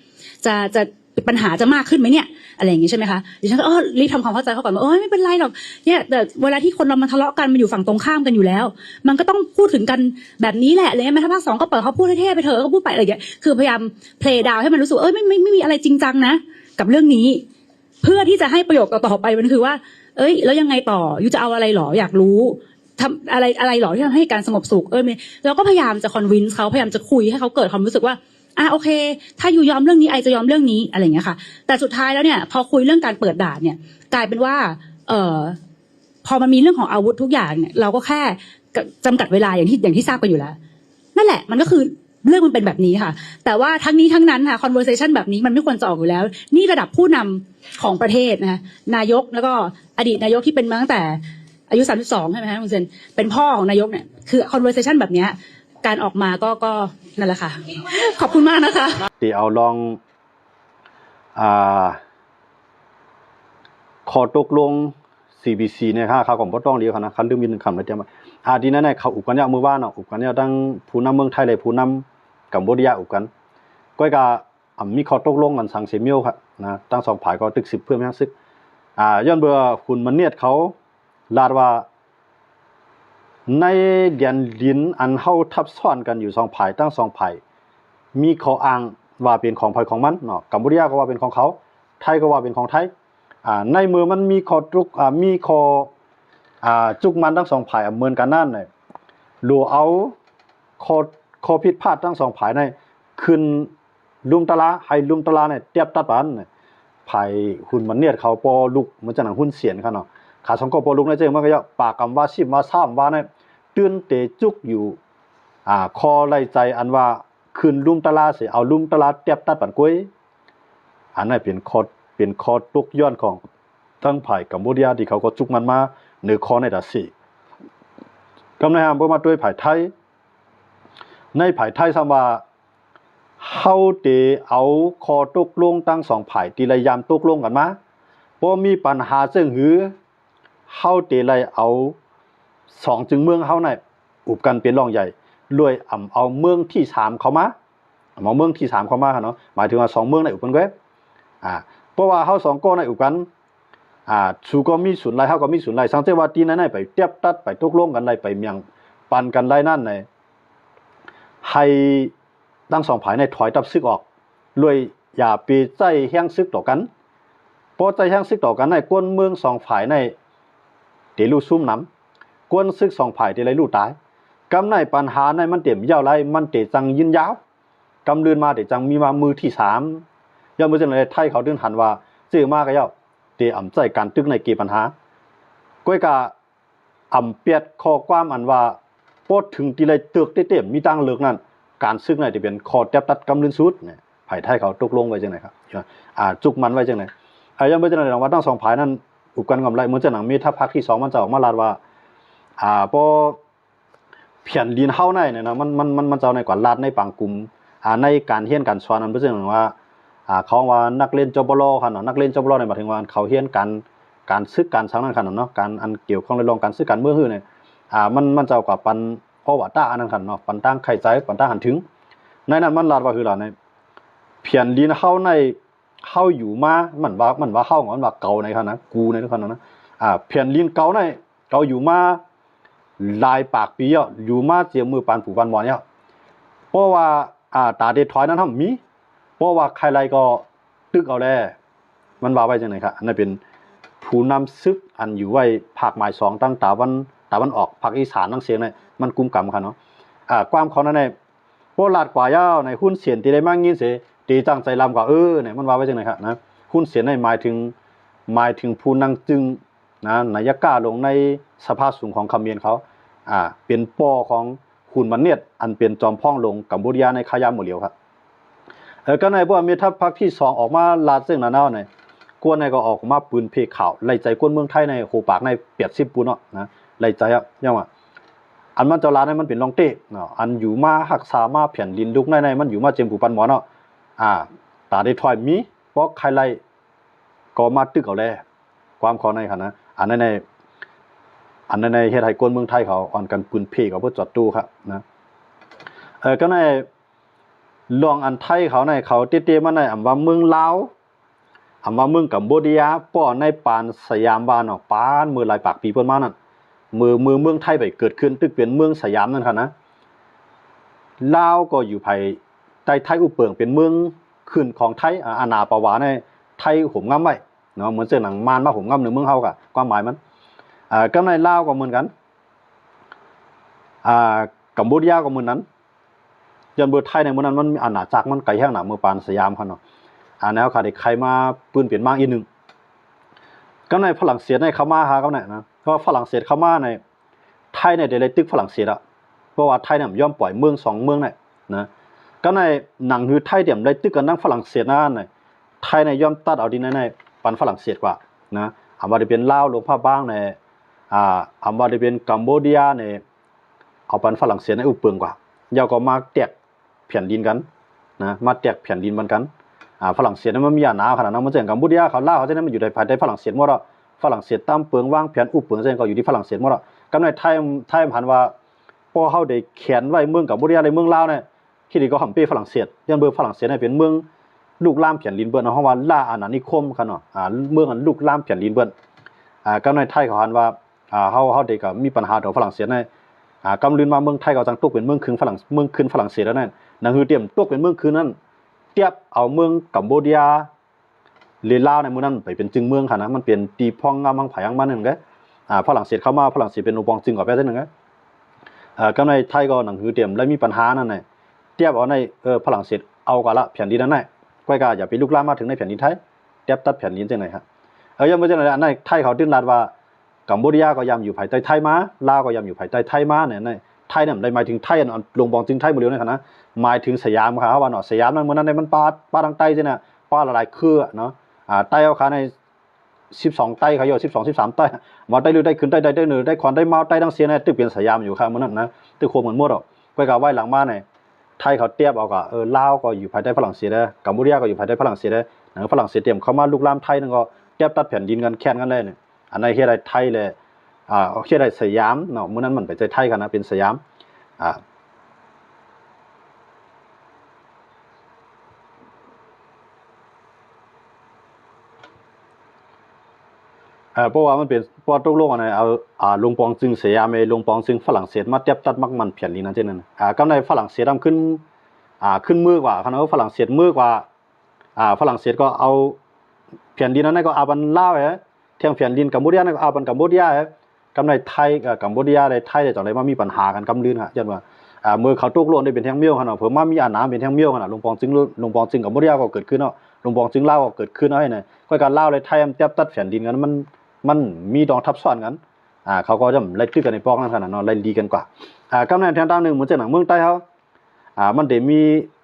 จะปัญหาจะมากขึ้นไหมเนี่ยอะไรอย่างงี้ใช่ไหมคะดิฉันก็รีบทำความเข้าใจเขาก่อนว่าไม่เป็นไรหรอกเนี่ยแต่เวลาที่คนเรามาทะเลาะกันมันอยู่ฝั่งตรงข้ามกันอยู่แล้วมันก็ต้องพูดถึงกันแบบนี้แหละเลยแม้ถ้าภาค2ก็เปิดเขาพูดให้เท่ไปเถอะก็พูดไปอะไรอย่างเงี้ยคือพยายามเพลย์ดาวให้มันรู้สึกไม่มีอะไรจริงจังนะกับเรื่องนี้เพื่อที่จะให้ประโยคต่อไปมันคือว่าแล้วยังไงต่อยูจะเอาอะไรหรออยากรู้ทำอะไรหรอที่ทำให้การสงบสุขเราก็พยายามจะคอนวินส์เขาพยายามจะคุยให้เขาเกิดความรู้สึกว่าโอเคถ้ายูยอมเรื่องนี้ไอจะยอมเรื่องนี้อะไรอย่างเงี้ยค่ะแต่สุดท้ายแล้วเนี่ยพอคุยเรื่องการเปิดด่านเนี่ยกลายเป็นว่าพอมันมีเรื่องของอาวุธทุกอย่างเนี่ยเราก็แค่จำกัดเวลาอย่างที่ทราบกันอยู่แล้วนั่นแหละมันก็คือเรื่องมันเป็นแบบนี้ค่ะแต่ว่าทั้งนี้ทั้งนั้นค่ะ conversation แบบนี้มันไม่ควรจะออกอยู่แล้วนี่ระดับผู้นำของประเทศนะคะนายกแล้วก็อดีตนายกที่เป็นมาตั้งแต่อายุ32ใช่ไหมคะคุณเซนเป็นพ่อของนายกเนี่ยคือ conversation แบบนี้การออกมาก็นั่นแหละค่ะขอบคุณมากนะคะที่เอาลองขอตกลง CBC เนี่ยค่ะเขาก็บ่ต้องเรียกเขานะคันลืมมี1คำแล้วจะมาดีนั้นเขาอุกกันเนี่ยมื้อวานเนาะอุกกันเนี่ยทั้งผู้นำเมืองไทยและผู้นำกัมพูชาอุกกันก้อยก็มีข้อตกลงกันสังเสมิยวครับนะทั้งสองฝ่ายก็ตึก10เพื่อไม่ให้ซึกย้อนเบื่อคุณมันเนียดเขาลาดว่าในเดียนลินอันเฮาทับซ้อนกันอยู่สองฝ่ายทั้งสองฝ่ายมีข้ออ้างว่าเป็นของฝ่ายของมันเนาะกัมพูชาก็ว่าเป็นของเขาไทยก็ว่าเป็นของไทยในเมื่อมันมีข้อตกมีข้อจุกมันทั้งสองฝ่ายเหมือนกันนั่นน่ะรู้เอาข้อผิดพลาดทั้งสองฝ่ายในขึ้นลุมตะลาให้ลุมตะลาเนี่ยเทียบตัดกันฝ่ายหุ่นมันเนียดเขาปอลุกเหมือนจังหนังหุ้นเสียนคั่นเนาะขาสองก็ปอลุกในเจังมันก็ปากกำว่า10ว่า3ว่าเนี่ยตื่นเตจุกอยู่คอไล่ใจอันว่าขึ้นลุมตะลาสิเอาลุมตะลาเทียบตัดปันกล้วยอันนั้นเป็นข้อตกย้อนของทั้งฝ่ายกัมพูชาที่เขาก็จุกมันมาเหนือคอในดัสกำในหามบ่มาด้วยฝ่ายไทยในฝ่ายไทยซำว่าเฮาเตเอาข้อตกลงตั้ง2ฝ่ายที่พยายามตกลงกันมาป บ่มีปัญหาซึ่งหือเฮาเตไลเอา2จึงเมืองเฮาน่ะอุบกันเป็นรองใหญ่รวยเอาเมืองที่3เข้ามาเอาเมืองที่3เข้ามาค่ะเนาะหมายถึงว่า2เมืองในอุบกันไว้เพราะว่าเฮา2ก็ในอุบกันชูก็มีศูนย์ไรเฮาก็มีศูนย์ไรสังเกตว่าตีนั้นไปเทียบตัดไปตกลงกันไรไปเมียงปันกันไรนั่นในให้ทั้งสองฝ่ายในถอยตับซึกออกรวยอย่าไปใจแห้งซึกต่อกันพอใจแห้งซึกต่อกันในกวนเมืองสองฝ่ายในเตลูซุ่มน้ำกวนซึกสองฝ่ายเตเลยลู่ตายกำในปัญหาในมันเต็มยาวไรมันเตจังยินยาวกำลืนมาเตจังมีมามือที่3ย่อมบ่จังได๋ไทยเขาเดินหันว่าซื้อมาก็ยาวเตใจการตึกในเกปัญหาก้อยกะเปียดข้อความอันว่าพอถึงที่ไรตึกเต็มมีตังเลิกนั่นการซึกในที่เป็นข้อแทบตัดกำลืนสุดเนี่ยไผไทยเขาตกลงไว้จังได๋ครับจุกมันไว้จังได๋ย่อมบ่จังได๋ว่าทั้งสองฝ่ายนั้นอุบกันกำไรเหมือนจะหนังมีทัพภาคที่2มันจะออกมาลาดว่าพอเพียนดินเฮาในเนี่ยนะมันจะในกว่าลาดในปางกลุ่มในการเฮียนการสอนนั้นบ่จังว่าเขาว่านักเรียนจบลคั่นเนาะนักเรียนจบลเนี่ยหมายถึงว่าเขาเฮียนการซึกการสังนั้นคั่นเนาะการอันเกี่ยวข้องในเรื่องการซึกการเมืองฮื้อเนี่ยมันจะกว่าปันเพราะว่าตาอันนั้นคั่นเนาะปันตั้งไข่ใจปันตั้งหันถึงในนั้นมันลาดว่าคือล่ะในเพียนดินเฮาในเฮาอยู่มามันว่าเฮามันว่าเก่าในคั่นนะกูในคั่นนะเพียนดินเก่าในเก่าอยู่มาหลายปากปีอยู่มาเจียมือปานผู้ปานหมอเนี่ยเพราะว่าตาเด็ดถอยนั้นทำมีเพราะว่าใครๆก็ตึกเอาแลมันว่าไว้จังได๋ครับอันนั้นเป็นผู้นำศึกอันอยู่ไว้ภาคหมาย2ตั้งตะวันออกภาคอีสานทั้งเสียงเนี่ยมันกุมกำคั่นเนาะความเขานั้นในโพลาดกว่ายาวในหุ้นเสียนที่ได้มายินเสตีจังใจลำกว่าเนี่ยมันว่าไว้จังได๋ครับนะหุ้นเสียนในหมายถึงผู้นั่งจึงนะนายกาลงในสภาสูงของคำเมียนเขาเป็นปอของหุ่นมันเนียดอันเป็นจอมพ่องลงกัมพูชาในขยามหมดเหลียวครับก็ในพวกมีทัพภาคที่2ออกมาลาดซึ่งนาในกวนในก็ออกมาปืนเพข่าวไล่ใจกวนเมืองไทยในโหปากใน80ปูเนาะนะไล่ใจยังว่าอันมันเจ้าลาในมันเป็นรองเต้เนาะอันอยู่มารักษามาแผ่นดินลุกในมันอยู่มาเจมผู้ปันหมอเนาะตาได้ถอยมีเพราะใครไล่ก็มาตึกเอาแลความขอในคั่นนะอันนั้นในเฮ็ดให้คนเมืองไทยเขาอ่อนกันปืนเพเขาบ่จอดตู้ครับนะก็ในลองอันไทยเขาในเขาเตี้ยๆมาในว่าเมืองลาวว่าเมืองกัมพูชาป้อในปานสยามบ้านเนาะปานมือหลายปากปีเพิ่นมานั่นเมืองไทยไปเกิดขึ้นตึกเป็นเมืองสยามนั่นค่ะนะลาวก็อยู่ภายใต้ไทยอุเปิงเป็นเมืองขึ้นของไทยอาณาประวาในไทยห่มงำไว้เนาะเหมือนเสื้อหนังมานมาห่มงำในเมืองเฮาก็ความหมายมันก็ในลาวก็เหมือนกันกัมพูชาก็เหมือนนั้นยันเบอร์ไทยในเมื่อนั้นมันอาณาจักรมันไกลแห้งหนาเมื่อปานสยามคั่นเนาะแนวค่ะได้ใครมาปืนเปลี่ยนมากอีกนึงก็ในฝรั่งเศสในเข้ามาหาเขาเนี่ยนะเพราะฝรั่งเศสเข้ามาในไทยเนี่ยได้เลยตึกฝรั่งเศสเพราะว่าไทยเนี่ยย่อมปล่อยเมือง2เมืองเนี่ยนะก็ในหนังคือไทยเดี่ยมได้ตึกกันนั่งฝรั่งเศสนั่นน่ะไทยเนี่ยย่อมตัดเอาดินในปันฝรั่งเศสกว่านะว่าได้เป็นลาวลงภาคบ้างในว่าได้เป็นกัมพูชาเนี่ยเอาปันฝรั่งเศสในอุปเปิงกว่ายาวก็มาแตกแผ่นดินกันนะมาแตกแผ่นดินมันกันฝรั่งเศสนั้นมันมีหนาขนาดนั้นมันจังกัมพูชาเขาลาวเขาจังนั้นมันอยู่ในภายใต้ฝรั่งเศสหมดฝรั่งเศสตามเปิงวางแผนอุปเปิงจังก็อยู่ที่ฝรั่งเศสหมดกำในไทยผ่านว่าพอเฮาได้เขียนไว้เมืองกัมพูชาในเมืองลาวเนี่ยที่นี่ก็หำเป้ฝรั่งเศสยันเบอร์ฝรั่งเศสเนี่ยเป็นเมืองลูกล่ามแผ่นดินเบิ้นเฮาว่าลาอาณานิคมคั่นเนาะเมืองอันลูกล่ามแผ่นดินเบิ้นกำในไทยเขาหันว่าเฮาได้ก็มีปัญหาต่อฝรั่งเศสในกำลืนมาเมืองไทยก็จังตกเป็นเมืองคืนฝรั่งเศสแล้วนั่นนั่นคือเตรียมตกเป็นเมืองคืนนั้นเทียบเอาเมืองกัมพูชาหรือลาวในเมืองนั้นไปเป็นจึงเมืองค่ะนะมันเป็นตีพ่องงามหังผายังบ้านนึงก็ฝรั่งเศสเข้ามาฝรั่งเศสเป็นอุปองจึงกว่าไปได้นึงก็ในไทยก็นั่นคือเตรียมแล้วมีปัญหานั่นน่ะเทียบเอาในฝรั่งเศสเอากว่าละแผ่นดินนั้นน่ะก้อยกาอย่าไปลุกลามมาถึงในแผ่นดินไทยเทียบตัดแผ่นดินจังได๋ครับยังบ่จังได๋อันนั้นไทยเขาตื้นลาดว่ากัมพูชาก็ยามอยู่ภายใต้ไทยมาลาวก็ยามอยู่ภายใต้ไทยมาเนี่ยไทยเนี่ยได้หมายถึงไทยลงบองจึงไทยบ่เร็วนั่นค่ะนะหมายถึงสยามค่ะว่าเนาะสยามนั้นมื้อนั้นมันปาทางใต้ซื่อน่ะปาหลายๆคือเนาะใต้เอาค่ะใน12ใต้เขาอยู่12 13ใต้มาใต้ลึกได้ขึ้นใต้ได้เหนือได้ขอนได้มาใต้ดังเสียเนี่ยตึกเป็นสยามอยู่ค่ะมื้อนั้นนะตึกโคมเหมือนหมดอ่ะก้อยกาไว้หลังมาเนี่ยไทยเขาเทียบเอาก็ลาวก็อยู่ภายใต้ฝรั่งเศสกัมพูชาก็อยู่ภายใต้ฝรั่งเศสฝรั่งเศสเตรียมเข้ามาลุกลามไทยนั่นก็ เทียบตัดแผ่นดินกันแข่งกันเลยเนี่ยอันไหนเฮ็ดได้ไทยเลยเฮ็ดได้สยามเนาะมื้อนั้นมันไปใจไทยกันนะเป็นสยามเพราะว่ามันเป็นปอตกลงอันไหนเอาลงปองจึงสยามไอ้ลงปองจึงฝรั่งเศสมาเทียบตัดมักมันแผ่นดินนั่นเช่นนั้นกำในฝรั่งเศสขึ้นมือกว่าคันเอาฝรั่งเศสมือกว่าฝรั่งเศสก็เอาแผ่นดินนั้นก็เอาบันลาวเที่ยงแผ่นดินกัมพูชาก็เอาบันกัมพูชากำในไทยกัมพูชาได้ไทยจังได๋มามีปัญหากันกำลื่นฮะจังว่ามือเขาตกลงได้เป็นแท่งเมียวคั่นเนาะเพิ่นมามีอาน้ำเป็นแท่งเมียวคั่นน่ะลงปองจึงกัมพูชาก็เกิดขึ้นเนาะลงปองจึงลาวก็เกิดขึ้นเนาะเนี่ยก็การลาวเลยไทยมันเทียบตัดแผ่นดินกันมันมีดองทับซ้อนกันเขาก็จะไล่ตื้อกันในปอกนั่นขนาดเนาะไล่ดีกันกว่ากำในแทนตามนึงเหมือนจังหนังเมืองใต้เฮามันได้มี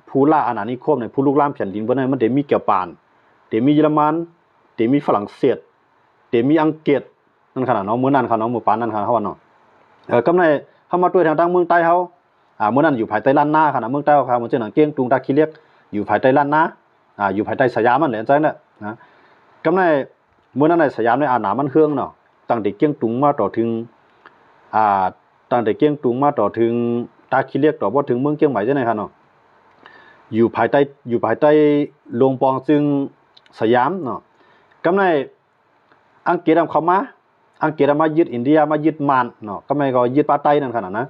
ผู้ล่าอาณานิคมเนี่ยผู้ลุกลามแผ่นดินบ่ได้มันได้มีเกี่ยวปานได้มีเยอรมันได้มีฝรั่งเศสได้มีอังกฤษนั่นขนาดเนาะมื้อนั้นเขาเนาะมื้อปานนั้นเขาว่าเนาะกำในเฮามาด้วยทางเมืองใต้เฮามื้อนั้นอยู่ภายใต้ล้านนาขนาดเมืองใต้เขาเหมือนจังหนังเกียงตุงตาขี้เลียกอยู่ภายใต้ล้านนาอยู่ภายใต้สยามนั่นแหละจังนั้นนะกำในเมื่อนั้นในสยามในอาณามันเฮืองเนาะตั้งแต่เกียงตุงมาต่อถึงตั้งแต่เกียงตุงมาต่อถึงตาขี้เลียกต่อบ่ถึงเมืองเกียงใหม่จังได๋ครับเนาะอยู่ภายใต้โรงปองซึ่งสยามเนาะกำในอังกฤษเข้ามาอังกฤษมายึดอินเดียมายึดมานเนาะกำในก็ยึดปาไต้นั่นขนาดนะ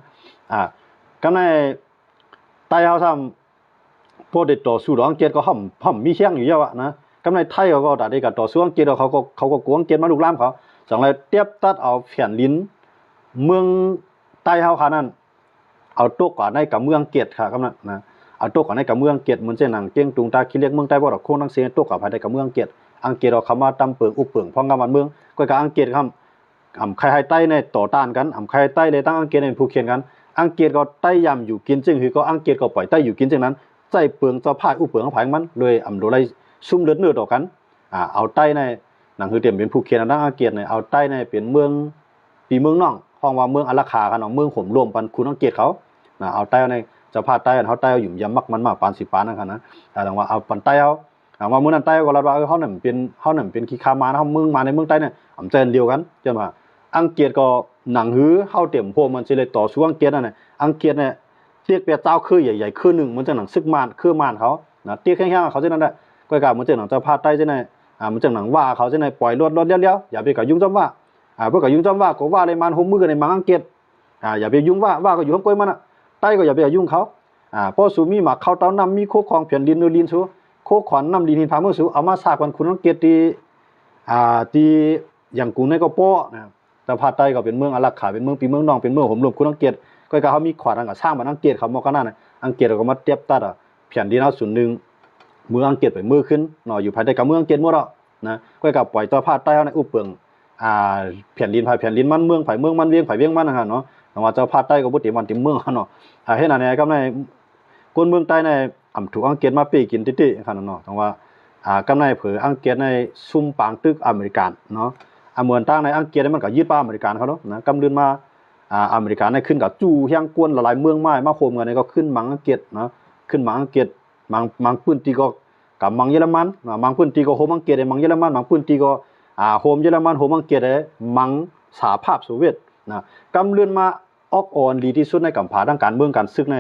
กำในไต้เฮาซ้ำพวกเด็ดต่อสู้อังกฤษก็ห่อมมีแข้งอยู่เยอะนะกำในไทยก็ได้กับต่อสู้อังกฤษเขาก็กลัวอังกฤษมาลุกลามเขาจังได๋เทียบตัดเอาแผ่นดินเมืองใต้เฮาค่ะนั่นเอาตกกว่าในกับเมืองอังกฤษค่ะกำนั้นนะเอาตกกับในกับเมืองอังกฤษเหมือนเช่นหนังเกียงตุงตาขี้เลียกเมืองใต้บ่ดอกโคงทั้งเสียตกกับภายในกับเมืองอังกฤษเอาเข้ามาตำเปิงอุเปิงพ้องกับมันเมืองก็กับอังกฤษครับใครให้ใต้ในต่อต้านกันใครใต้เลยตั้งอังกฤษในผู้เขียนกันอังกฤษก็ใต้ย่ำอยู่กินจึงคือก็อังกฤษก็ปล่อยใต้อยู่กินจึงนั้นใจเปิงเจ้าพายอุเปิงของภายมันเลยโดไลซุ่มเลือดเนื้อต่อกันเอาใต้ในหนังคือเตรียมเป็นผู้เขียนตั้งอังกฤษในเอาใต้ในเป็นเมืองปีเมืองน้องห้องว่าเมืองอาราคากันเมืองห่มรวมปันคุณอังกฤษเขาเอาใต้ในเจ้าพาใต้เขาใต้อยู่ยำมักมันมากปาน10ปานนั่นค่ะนะแต่ว่าเอาปันใต้เขาว่าเมืองนั้นใต้ก็รับว่าเขานั่นเป็นขี้คามาเฮาเมืองมาในเมืองใต้เนี่ยใจเดียวกันจังว่าอังกฤษก็หนังหือเฮาเตรียมพวกมันสิเลยต่อสู้อังกฤษนั่นน่ะอังกฤษเนี่ยเรียกเปียเจ้าคือใหญ่ๆคือนึงมันจังหนังซึกมานคือมานเขาเตี้ยแข็งๆเขาจังนั้นแหละก็กะมันจังหนังเจ้าพาใต้จังได๋มันจังหนังว่าเขาจังได๋ปล่อยรถเลี้ยวอย่าไปกับยุ่งจำว่าพวกกับยุ่งจำว่าก็ว่าเลยมันห่มมือกันในมังอังกฤษอย่าไปยุ่งว่าก็อยู่ข้างก้อยมันน่ะใต้ก็อย่าไปยุ่งเขาเพราะสูมีหมักเข้าเต้านำมีโคคองแผ่นดินเนลินสูโคขอนนำดินหินพาเมืองสูเอามาสร้างกันคุณอังกฤษที่อย่างกูในก็โป้นะแต่ภาคใต้ก็เป็นเมืองอารักขาเป็นเมืองปีเมืองนองเป็นเมืองห่มรวมคุณอังกฤษก็เขามีขวานก็สร้างบ้านอังกฤษเขามอกันนั่นน่ะอังกฤษก็มาเทียบตัดแผ่นดินเอาส่วนนึงเมืองอังกฤษไปมือขึ้นเนาะอยู่ภายใต้กับเมืองอังกฤษหมดแล้วนะก็ปล่อยตัวภาคใต้เอาในอุเปิงแผ่นดินมันเมืองไผเมืองมันเวียงมันนั่นเนาะแต่ว่าเจ้าภาคใต้ก็บ่ติมันติเมืองเนาะเฮ็ดอันนี้ก็ในคนเมืองใต้ในถูกอังกฤษมาปีกินติๆคั่นเนาะแต่ว่ากำในเผออังกฤษในซุ่มปางตึกอเมริกันเนาะเมืองต่างในอังกฤษมันก็ยึดป้าอเมริกันเขาเนาะนะกำลืนมาอเมริกันในขึ้นกับจู่เฮียงกวนหลายเมืองไม้มาโคมกันนี่ก็ขึ้นมังอังกฤษเนาะขึ้นมังอังกฤษมังปืนตีก็กับมังเยอรมันมังปืนตีก็โฮมอังกฤษมังเยอรมันมังปืนตีก็โฮมเยอรมันโฮมอังกฤษมังสหภาพโซเวียตนะกำลืนมาออกอ่อนดีที่สุดในกัมพาทางการเมืองการศึกใน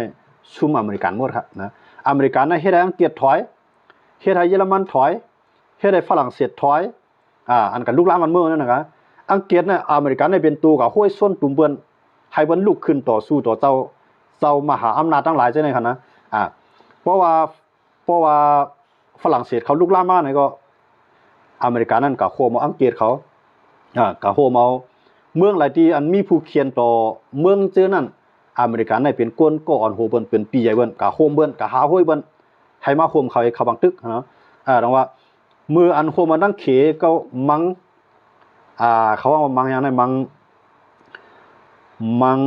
ซุ่มอเมริกันหมดครับนะอเมริกันในเฮ็ดให้อังกฤษถอยเฮ็ดให้เยอรมันถอยเฮ็ดให้ฝรั่งเศสถอยอันกันลุกลามมันเมืองนั่นนะครับอังกฤษเนี่ยอเมริกันในเป็นตัวกับห้วยส้นตุ่มเปิ้นให้เปิ้นลุกขึ้นต่อสู้ต่อเจ้ามหาอำนาจทั้งหลายจังได๋คั่นนะเพราะว่าฝรั่งเศสเขาลุกลามมาเนี่ยก็อเมริกันนั่นก็โคมเอาอังกฤษเขาก็โคมเอาเมืองหลายที่อันมีผู้เขียนต่อเมืองเจอนั่นอเมริกันได้เป็นก้นก็อ่อนโหเปิ้นเป็นปีใหญ่เปิ้นก็โฮมเปิ้นก็หาห้วยเปิ้นให้มาโฮมเขาให้เขาบังตึกเนาะดังว่ามืออันโฮมมานั่งเขก็มังเขาว่ามังอย่างนั้นมัง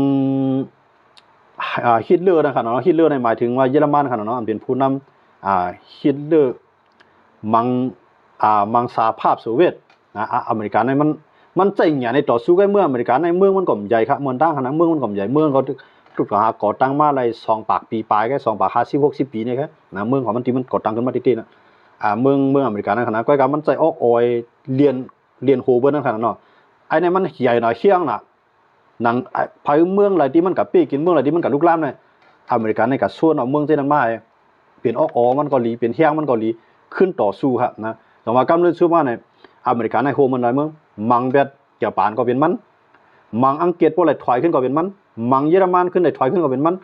ฮิตเลอร์นะครับเนาะฮิตเลอร์ในหมายถึงว่าเยอรมันครับเนาะเป็นผู้นำฮิตเลอร์มังสหภาพโซเวียตอเมริกันในมันใจหยาในต่อสู้กับเมืองอเมริกันในเมืองมันก็ใหญ่ครับเมืองต่างขนาดเมืองมันก็ใหญ่เมืองเขาทุกก่อตั้งมาอะไร2 ปากปีปลายแค่2 ปาก50 60 ปีนี่ครับนะเมืองของมันที่มันก่อตั้งขึ้นมาติๆนะ เมืองอเมริกานั่นขนาดก้อยกับมันใจออกออยเรียนโฮเบิร์นั่นขนาดเนาะไอ้เนี่ยมันใหญ่หน่อยเชี่ยงน่ะหนังภายเมืองอะไรที่มันกับปีกินเมืองอะไรที่มันกับลูกล้ำเนี่ยอเมริกันในกับส่วนเอาเมืองเส้นนั้นมาเปลี่ยนออกมันก็หลีเปลี่ยนเที่ยงมันก็หลีขึ้นต่อสู้ครับนะแต่ว่ากำเนิดสู้มาเนี่ยอเมริกันในโฮมันอะไรเมืองมังเบ็ดเกี่ยวปานก็เป็นมันมังอังกฤษพวกอะไรถอยขึ้นก็เป็นมันมังเยอรมันขึ้นเลยถอยขึ้นก็เป็นมัน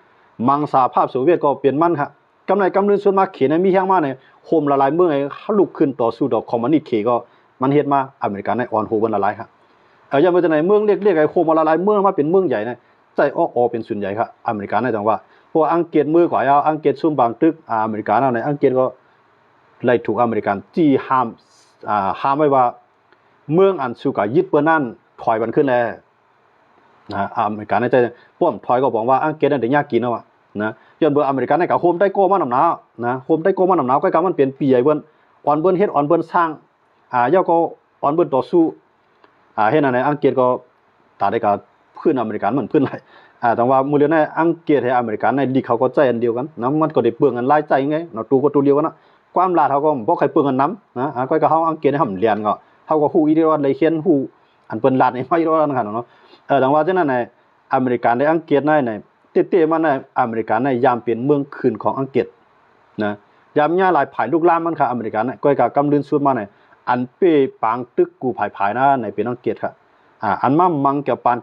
มังสหภาพโซเวียตก็เป็นมันครับกำเนิดสู้มาเขียนในมีแห้งมาเนี่ยโฮมละลายเมืองไอ้เขาลุกขึ้นต่อสู้ดอกคอมมิวนิสต์เขก็มันเฮ็ดมาอเมริกันในออนโฮมันละลายครับอย่างว่าจะไหนเมืองเรียกไอ้โฮมละลายเมืองมาเป็นเมืองใหญ่เนี่ยใจออกเป็นส่วนใหญ่ครับอเมริกันในจังว่าพวกอังกฤษมือกว่าอังกฤษซุ่มบางตึกอเมริกันในอังกฤษก็ไล่ถูกอเมริกันจี้ห้ามไว้ว่าเมืองอันสุกายึดเปิ้นนั่นถอยมันขึ้นแล้วนะอเมริกันในใจพวกถอยก็บอกว่าอังกฤษนั่นได้ยากกินเอานะย้อนเบอร์อเมริกันในกับโฮมใต้โก้มาหนำหนาวนะโฮมใต้โก้มาหนำหนาวก็กำมันเปลี่ยนปีใหญ่เบิ้นอ่อนเบิ้นเฮ็ดอ่อนเบิ้นสร้างย่อก็อ่อนเบิ้นต่อสู้เฮ็ดอันไหนอังกฤษก็ตาได้กับพื้นอเมริกันเหมือนพื้นไรแต่ว่ามื้อเดียวในอังกฤษให้อเมริกันในดีเขาก็ใจอันเดียวกันนะมันก็ได้เปลืองกันหลายใจไงเนาะตูก็ตูเดียวกันนะความลาดเขาก็บ่ใครเปลืองกันนำนะก็เฮาอังกฤษให้ห่ำเรียนก็เฮาก็ฮู้อีเดียวเลยเขียนฮู้อันเปิ้นลาดให้ไว้ด้วยนั่นคั่นเนาะแต่ว่าจังนั้นในอเมริกันในอังกฤษในเต้ๆมันในอเมริกันในยามเป็นเมืองคืนของอังกฤษนะยามย่าหลายภายลูกลามมันค่ะอเมริกันน่ะก้อยกับกำลืนสุดมาในอันเป้ปางตึกกูภายนะในเป็นอังกฤษค่ะอันมามังเกี่ยวปาน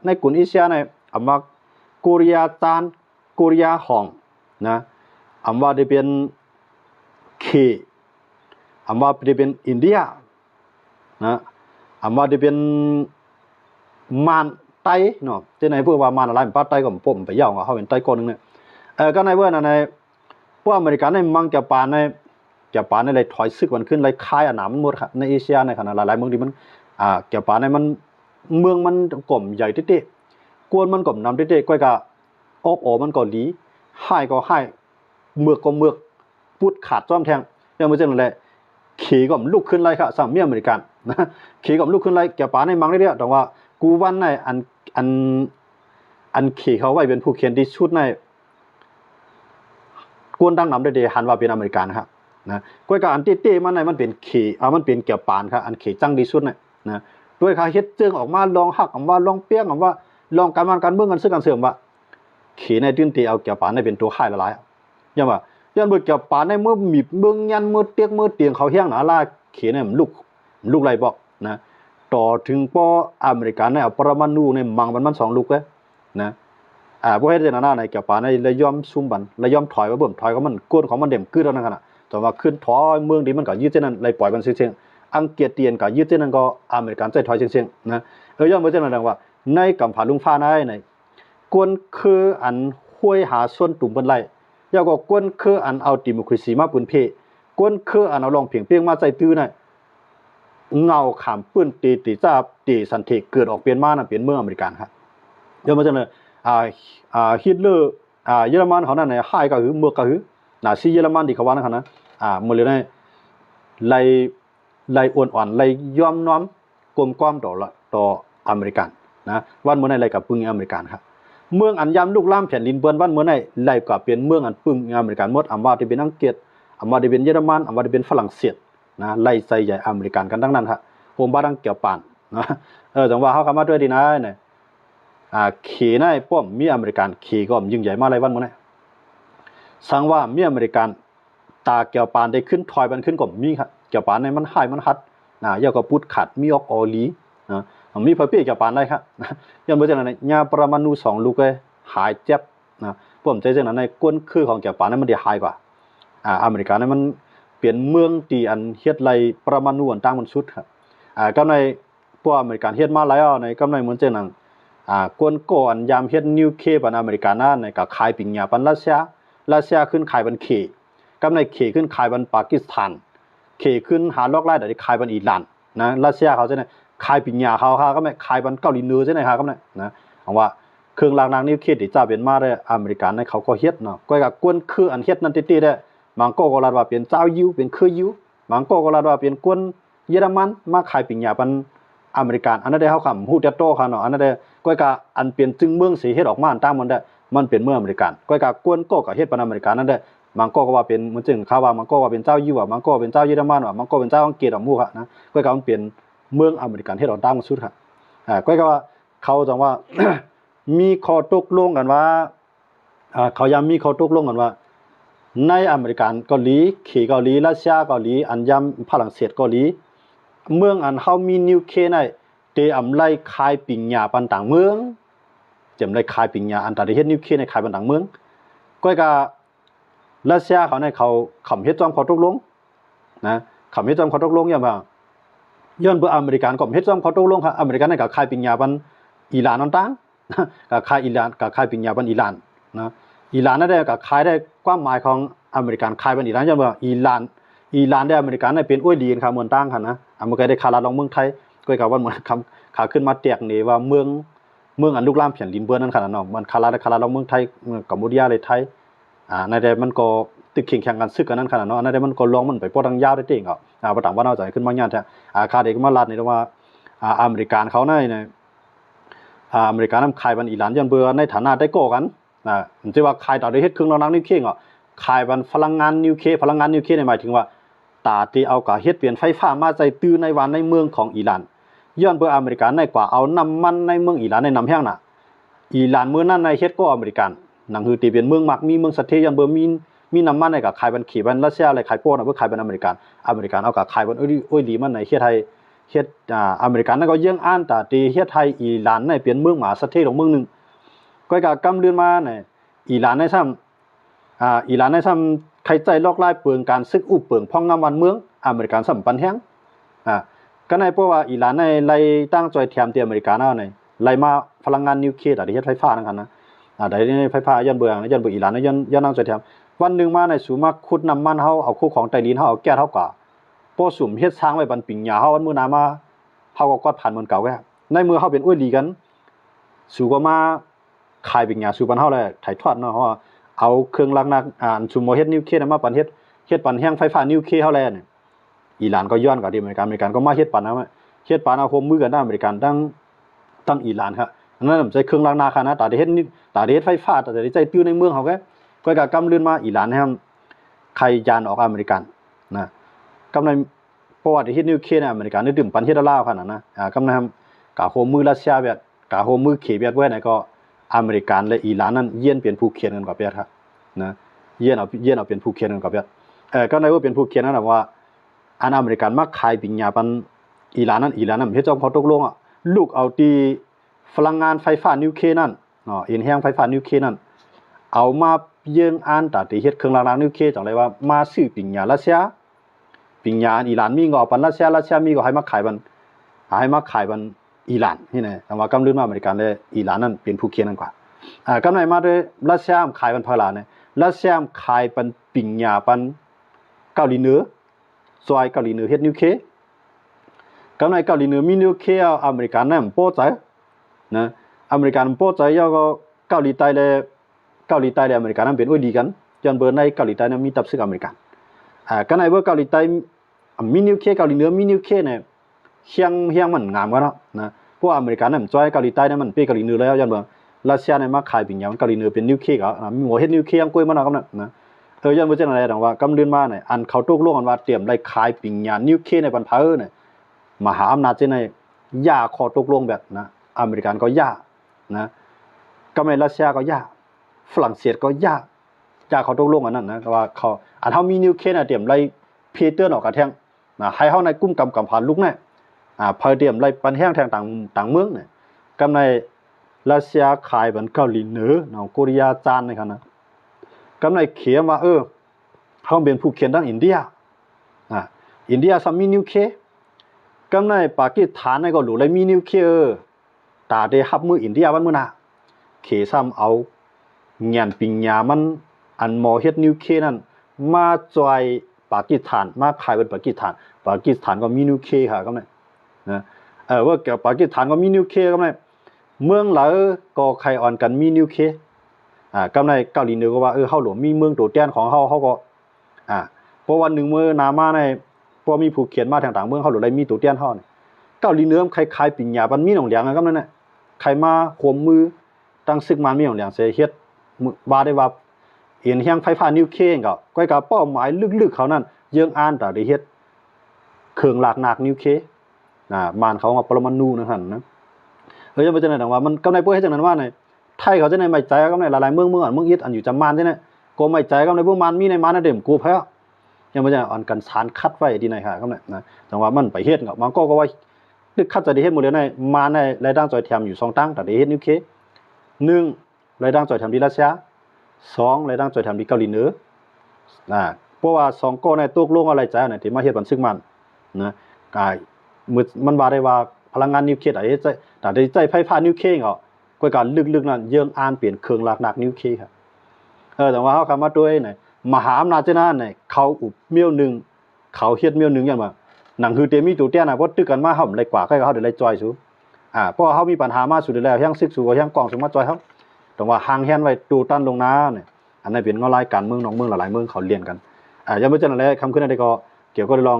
ในกลุ่มเอเชียในอันมาโคเรียตานโคเรียฮ่องนะอันว่าได้เป็นเคอันว่าได้เป็นอินเดียนะอันว่าได้เป็นมานไต้เนาะที่ไหนเพื่อว่ามาอะไรป้าไต้ก็ผมไปย่องเขาเป็นไต้ก้อนนึงเนี่ยก็ในเพื่อนในพวกอเมริกันในมังเกี่ยวปานในเลยถอยซึกมันขึ้นเลยคายอันหนามันหมดครับในเอเชียในขณะหลายเมืองที่มันเกี่ยวปานในมันเมืองมันกลมใหญ่เต้ๆกวนมันกลมน้ำเต้ๆก้อยกะออกมันก็หลีให้ก็ให้เมือกก็เมือกปุดขาดจ้อมแทงอย่างเมื่อเช้านั่นแหละขี่ก็ลุกขึ้นเลยครับสามเมียอเมริกันนะขี่ก็ลุกขึ้นเลยเกี่ยวปานในมังเรื่อยๆแต่ว่ากูวันในอันขี่เขาไว้เป็นผู้เขียนที่ชุดในกวนดังนำได้หันว่าเป็นอเมริกันครับนะก้อยกับอันเต้ๆมันในมันเป็นขี่มันเป็นเกี่ยวปานครับอันขี่จังดีสุดเนี่ยนะด้วยเขาเฮ็ดเจิงออกมาลองหักออกมาลองเปี้ยงออกว่าลองการเมืองกันซึ่งกันเสื่อมว่าขี่ในตื้นตีเอาเกี่ยวปานในเป็นตัวข่ายละลายยังว่าย้อนเบิดเกี่ยวปานในเมื่อมีเมืองยันเมื่อเตียงเขาเฮี้ยงหนาลาขี่ในมันลูกไรบอกนะต่อถึงป้ออเมริกันในเอาปรมาณูในมังมัน2ลูกเลยนะพวกเฮ็ดจังนั้นในเกี่ยวปานในเลยยอมซุ่มบันเลยยอมถอยว่าเบิ่มถอยก็มันกวนของมันเด่มขึ้นแล้วนั่นขนาดแต่ว่าขึ้นถอยเมืองที่มันก็ยึดเส้นนั้นเลยปล่อยมันเสียงอังกฤษเตียนก็ยึดเส้นนั้นก็อเมริกันใจถอยเสียงๆนะย้อนเบิ่จังนั้นว่าในกำผาลุงฟ้าในกวนคืออันห้วยหาส่วนตุ่มเปิ้นไล่ยาก็กวนคืออันเอาดิโมคราซีมาปุ่นเพกวนคืออันเอาลองเพียงเปียงมาใจตื้อน่ะเงาขามปื้นตีจ้าตีสันติเกิดออกเปลี่ยนมาน่ะเปลี่ยนเมืองอเมริกันครับเดี๋ยวมาจังเลยฮิตเลอร์เยอรมันเขานั่นน่ะหายก็คือเมืองก็คือนาซีเยอรมันที่เขาว่านั่นนะมื้อเลยไล่อ่อนๆไล่ยอมน้อมกลมกล้อมต่ออเมริกันนะวันมื้อไหนไล่กับปึงอเมริกันครับเมืองอันยามลูกล่ามแผ่นดินเปิ้นวันมื้อไหนไล่กับเป็นเมืองอันปึงอเมริกันหมดอำว่าที่เป็นอังกฤษอำว่าที่เป็นเยอรมันอำว่าที่เป็นฝรั่งเศสนะไล่ใจใหญ่อเมริกันกันทั้งนั้นครับโฮมบ้านเกี่ยวปานนะจังว่าเฮาเข้ามาด้วยดีนะเนี่ยขี่ในป้อมมีอเมริกันขี่ก็ยิ่งใหญ่มาหลายวันมื้อนี้สังว่ามีอเมริกันตาเกี่ยวปานได้ขึ้นถอยมันขึ้นก็มีครับเกี่ยวปานในมันหายมันหัดยาก็ปุดขัดมีออกออลีนะมีพระเปียเกี่ยวปานได้ครับยังบ่จังนั้นยาปรมาณู2ลูกเลยหายเจ็บนะป้อมใจจังนั้นในก้นคือของเกี่ยวปานนั้นมันได้หายกว่าอเมริกันนั้นมันเปลี่ยนเมืองที่อันเฮ็ดไล่ปรมาณูอันตั้งมันสุดครับก็ในพวกอเมริกันเฮ็ดมาหลายในก็ในเหมือนจังนั้นกวนก่อนยามเฮ็ดนิวเคลียร์ปันอเมริกาในก็ขายปิงยาปันรัสเซียขึ้นขายบันเคกำในเคขึ้นขายบันปากีสถานเคขึ้นหาลอกไล่ได้ขายบันอิหร่านนะรัสเซียเขาจะเนี่ยขายปิงยาเขาก็ไม่ขายบันเกาหลีเหนือจะเนี่ยก็นะเอาว่าเครื่องรางนางนิวเคลียร์ที่จะเป็นมาได้อเมริกันในเขาก็เฮ็ดเนาะก็กับกวนคืออันเฮ็ดนั่นติๆได้บางก็ลาดว่าเป็นเจ้ายิวเป็นคือยิวบางก็ลาดว่าเป็นกวนเยอรมันมาขายปิงยาปันอเมริกันอันนั้นได้เฮาคำฮู้แต่โตค่ะเนาะอันนั้นได้ก้อยกะอันเปลี่ยนจึงเมืองสีเฮ็ดออกมาอันตามมันได้มันเป็นเมืองอเมริกันก้อยกะกวนก็เฮ็ดปานอเมริกันนั่นได้ บางก็ว่าเป็นมันจึงข่าวว่ามันก็ว่าเป็นเจ้ายู่ว่ามันก็เป็นเจ้าเยอรมันว่ามันก็เป็นเจ้าอังกฤษอ่ะหมู่ค่ะนะก็ก็มันเป็นเมืองอเมริกันที่เราตั้งสุดค่ะก็ว่าเขาจังว่า มีข้อตกลงกันว่าเขายังมีข้อตกลงกันว่าในอเมริกันเกาหลีขี่เกาหลีรัสเซียเกาหลีอันยำฝรั่งเศสเกาหลีเมืองอันเฮามีนิวเคลียร์ในเตอำไลคายปิงญาปันต่างเมืองจำไลคายปิงญาอันตาได้เฮ็ดนิวเคลียร์ในคายปันต่างเมืองก็ก็รัสเซียเขาในเขาขำเฮ็ดจอมข้อตกลงนะขำเฮ็ดจอมข้อตกลงอย่างว่าย้อนเพื่ออเมริกันก็เฮ็ดจอมข้อตกลงครับอเมริกันในก็คายปิงญาปันอิหร่านต่างๆก็คายอิหร่านก็คายปิงญาปันอิหร่านนะอิหร่านนั่นได้ก็คายได้ความหมายของอเมริกันคายปันอิหร่านย้อนว่าอิหร่านได้อเมริกันได้เป็นอ้วยดีกันครับเมืองต่างกันนะมันก็ได้คาราลองเมืองไทยก็ก็ว่าเหมือนคำขาขึ้นมาแตกนี่ว่าเมืองอันลุกลามเพียนลินเบิร์นั่นขนาดเนาะมันคาราลองเมืองไทยกัมพูชาเลยไทยในแต่มันก็ตึกแข่งกันซึกกันนั่นขนาดเนาะในแต่มันก็ลองมันไปปอดังยาวได้เต็งอ่ะบ่ต่างว่าเอาใจขึ้นมาย่านแท้คาเด็กมาลัดนี่ว่าอเมริกันเขาในอเมริกันนำขายบันอิหร่านย้อนเบื่อในฐานะได้ก่อกันมันสิว่าขายต่อได้เฮ็ดเครื่องรองน้ำนิวเคลียร์ขายบันพลังงานนิวเคลียร์นี่หมายถึงว่าตาที่เอากะเฮ็ดเปลี่ยนไฟฟ้ามาใจตื้อในวันในเมืองของอิหร่านย้อนเพื่ออเมริกันในกว่าเอาน้ำมันในเมืองอิหร่านในน้ำแห้งน่ะอิหร่านเมื่อนั้นในเฮ็ดก็อเมริกันหนังคือตีเป็นเมืองมักมีเมืองสัตย์ย้อนเบื่อมีน้ำมันในกะขายบันขี่บันรัสเซียอะไรขายโป้น่ะเพื่อขายบันอเมริกันเอากะขายบันอ้อยดีมันในเฮ็ดไทยเฮ็ดอเมริกันนั่นก็ยังอ่านตาที่เฮ็ดไทยอิหร่านในเป็นเมืองหมาสัตย์ของเมืองนึงก็กะกำเดือนมาในอิหร่านในซ้ำใครใจลอกลายเปลืองการซึกอุบเปลืองพ่องงามวันเมืองอเมริกันสัมปันแห้งก็ในเพราะว่าอิหร่านในไล่ตั้งใจแถมที่อเมริกันเอาในไล่มาพลังงานนิวเคลียร์แต่เฮ็ดไฟฟ้านั่นกันนะได้ไฟฟ้าย้อนเบื่ออิหร่านย้อนตั้งใจแถมวันนึงมาในสูมาขุดน้ำมันเฮาเอาคู่ของไต้ลินเฮาเอาแก๊สเฮากะป้อสุ่มเฮ็ดช้างไว้บันปิงหญ้าเฮาวันมื้อหน้ามาเฮาก็กอดผ่านเหมือนเก่าแก่ในมือเฮาเป็นอ้วยดีกันสู่ก็มาขายปิงหญ้าสู่ปันเฮาแลถ่ายทอดเนาะเฮาเอาเครื่องลักนักซุมบ่เฮ็ดนิวเคลียร์มาปันเฮ็ดปันแห้งไฟฟ้านิวเคลียร์เฮาแลเนี่ยอิหร่านก็ย้อนกับที่อเมริกันก็มาเฮ็ดปันเอาโฮมมือกันอเมริกันตั้งอิหร่านครับนั่นใช้เครื่องลักนักนะตาได้เฮ็ดไฟฟ้าตาได้ใจตื้อในเมืองเฮาก็กำลื่นมาอิหร่านแฮมใครยานออกอเมริกันนะกำในประวัติเฮ็ดนิวเคลียร์ในอเมริกันนี่ดื่มปันเฮ็ดลาวขนาดนะกำในกะโฮมมือรัสเซียแบบกะโฮมมือเขเวียดไว้ไหนก็อเมริกันและอิหร่านนั้นเยี่ยนเป็นผู้เขียนกันกับเปียครับนะเยี่ยนเอาเป็นผู้เขียนกันกับเปียก็ในว่าเป็นผู้เขียนนั่นน่ะว่าอันอเมริกันมักขายปิงญาปันอิหร่านนั้นเฮ็ดจอมพอตกลงลูกเอาตีพลังงานไฟฟ้านิวเคลียร์นั่นเอ็นแห้งไฟฟ้านิวเคลียร์นั่นเอามาเยื่องอ่านตาที่เฮ็ดเครื่องล้างนิวเคลียร์จังได๋ว่ามาซื้อปิงญารัสเซียปิงญาอิหร่านมีก็เอาปันรัสเซียมีก็ให้มาขายบันอิหร่านนี่นะแต่ว่ากำลืนมาอเมริกันและอิหร่านนั่นเป็นผู้เขียนนั่นกว่ากำไหนมาด้วยรัสเซียขายบันพลาเนี่ยรัสเซียขายปันปิงญาปันเกาหลีเหนือซอยเกาหลีเหนือเฮ็ดนิวเคลียร์กำไหนเกาหลีเหนือมีนิวเคลียร์อเมริกันนั่นโป้ใจนะอเมริกันโป้ใจยก็เกาหลีใต้และอเมริกันนั้นเป็นอ้วยดีกันย้อนเบอร์ในเกาหลีใต้นั้นมีตับซึกอเมริกันกำไหนว่าเกาหลีใต้มีนิวเคลียร์เกาหลีเหนือมีนิวเคลียร์เนี่ยเฮียงมันงามกันเนาะนะพวกอเมริกันนั้นจอยเกาหลีใต้นั้นมันเป็นเกาหลีเหนือแล้วย้อนเบอร์รัสเซียเนี่ยมาขายปิงญาเกาหลีเหนือเป็นนิวเคลียร์ก็มีหัวเฮ็ดนิวเคลียร์กล้วยมันเนาะครับนะย้อนบ่จังได๋ดังว่ากำลืนมาเนี่ยอันเขาตกลงกันว่าเตรียมได้ขายปิงญานิวเคลียร์ในปันพาเนี่ยมหาอำนาจในย่าขอตกลงแบบนะอเมริกันก็ย่านะก็ไม่รัสเซียก็ย่าฝรั่งเศสก็ย่าเขาตกลงอันนั้นนะว่าเขาอันเฮามีนิวเคลียร์เตรียมไล่เพเตอร์ออกกระแทงนะให้เฮาในกลุ่มกำผ่านลูกเนี่ยพอเตรียมไล่ปันแห้งแทงต่างเมืองเนี่ยกำในรัสเซียขายบันเกาหลีเหนือเนาะเกาหลีจานในคั่นนะกำในเขียนว่าเฮาเป็นผู้เขียนทางอินเดียอินเดียซัมมีนิวเคลียร์กำในปากีสถานก็รู้เลยมีนิวเคลียร์ตาได้ฮับมืออินเดียวันมื้อน่ะเขซ้ำเอาเงียนปิงญามันอันหมอเฮ็ดนิวเคลียร์นั่นมาจอยปากีสถานมาขายเป็นปากีสถานก็มีนิวเคลียร์ค่ะกำในนะว่าเกี่ยวปากีสถานก็มีนิวเคลียร์กำในเมืองหลายก็ใครอ่อนกันมีนิวเคลียร์กำในเกาหลีเหนือก็ว่าเฮาหลวงมีเมืองโตแต้นของเฮาก็เพราะวันนึงมื้อนามาในพอมีผู้เขียนมาทางต่างเมืองเฮาหลวงได้มีโตแต้นเฮานี่เกาหลีเหนือใครปิงญาปันมีหนองเหลียงกำนั้นน่ะใครมาข่มมือตั้งซึกมันมีหนองเหลียงเสเฮ็ดว่าได้ว่า เห็นเฮียงไฟฟ้านิวเคลียร์ก็ก้อยกับเป้าหมายลึกๆเขานั่นเยื่องอ่านแต่ได้เฮ็ดเครื่องหลากหนักนิวเคลียร์มานเขาว่าปรมาณูนั่นหั่นนะยังบ่จังได๋ดังว่ามันกำในเปิ้นเฮ็ดจังนั้นว่าในไทยเขาจะในไม่ใจกำในหลายๆเมืองอันเมืองอิดอันอยู่จำมานจังได๋ก็ไม่ใจกำในเมืองมานมีในมานเต็มกูแพ้ยังบ่จังอันกันสารคัดไว้ที่ไหนค่ะกำในนะจังว่ามันไปเฮ็ดก็มันก็ว่าตึกคัดจะได้เฮ็ดหมดเลยในมาในรายด่างจอยแถมอยู่2ตั้งแต่ได้เฮ็ดนิวเคลียร์1รายด่างจอยแถมที่รัสเซีย2รายด่างจอยแถมที่เกาหลีเหนือเพราะว่า2ก้อในตกลงอะไรใจน่ะที่มาเฮ็ดบันซึ่งมันนะมันว่าได้ว่าพลังงานนิวเคลียร์แต่ได้ใจไฟฟ้านิวเคลียร์ก็กว่าการลึกๆนั่นเยื่องอ่านเปลี่ยนเครื่องหลากหนักนิวเคลียร์ครับแต่ว่าเฮาคำมาด้วยน่ะมหาอำนาจนั้นน่ะเขาอุบเมียวนึงเขาเฮ็ดเมียวนึงอย่างว่าหนังคือเตมีตัวเตี้ยน่ะบ่ตึกกันมาเฮาเลยกว่าใครก็เฮาได้เลยจอยสูเพราะเฮามีปัญหามาสุดแล้วยังซึกสู่ก็ยังกองสมาจอยเฮาต้องว่าห่างแฮนไว้ตูตันลงนาเนี่ยอันนั้นเป็นเงารายการเมืองนอกเมืองหลายๆเมืองเขาเรียนกันยังบ่จังนั้นแหละคำขึ้นได้ก็เกี่ยวก็ลอง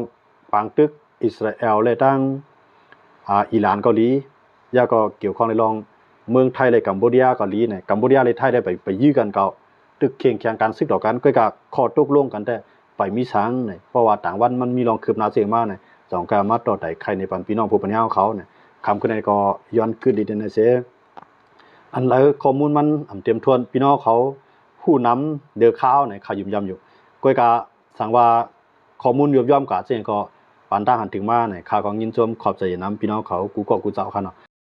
ปางตึกอิสราเอลและตั้งอิหร่านเกาหลียาก็เกี่ยวข้องในรองเมืองไทยและกัมพูชาเกาหลีเนี่ยกัมพูชาและไทยได้ไปยื้อกันเก่าตึกเคียงการซึกต่อกันก็ก็ขอตกลงกันแต่ไปมีสังเนี่ยเพราะว่าต่างวันมันมีรองคืบหน้าเสียงมากเนี่ยสองการมาต่อไต่ใครในปันพี่น้องผู้ปัญญาของเขาเนี่ยคำขึ้นในก็ย้อนขึ้นดีในเสียอันแล้วข้อมูลมันเตรียมทวนพี่น้องเขาผู้นำเดือข้าวเนี่ยขยุ่มยำอยู่ก็ก็สั่งว่าข้อมูลย่อมๆกะเสียงก็ปานตาหันถึงมาเนี่ยข้าก็ยินชมขอบใจนำพี่น้องเขากูก็กูเจ้าคั่นเนาะ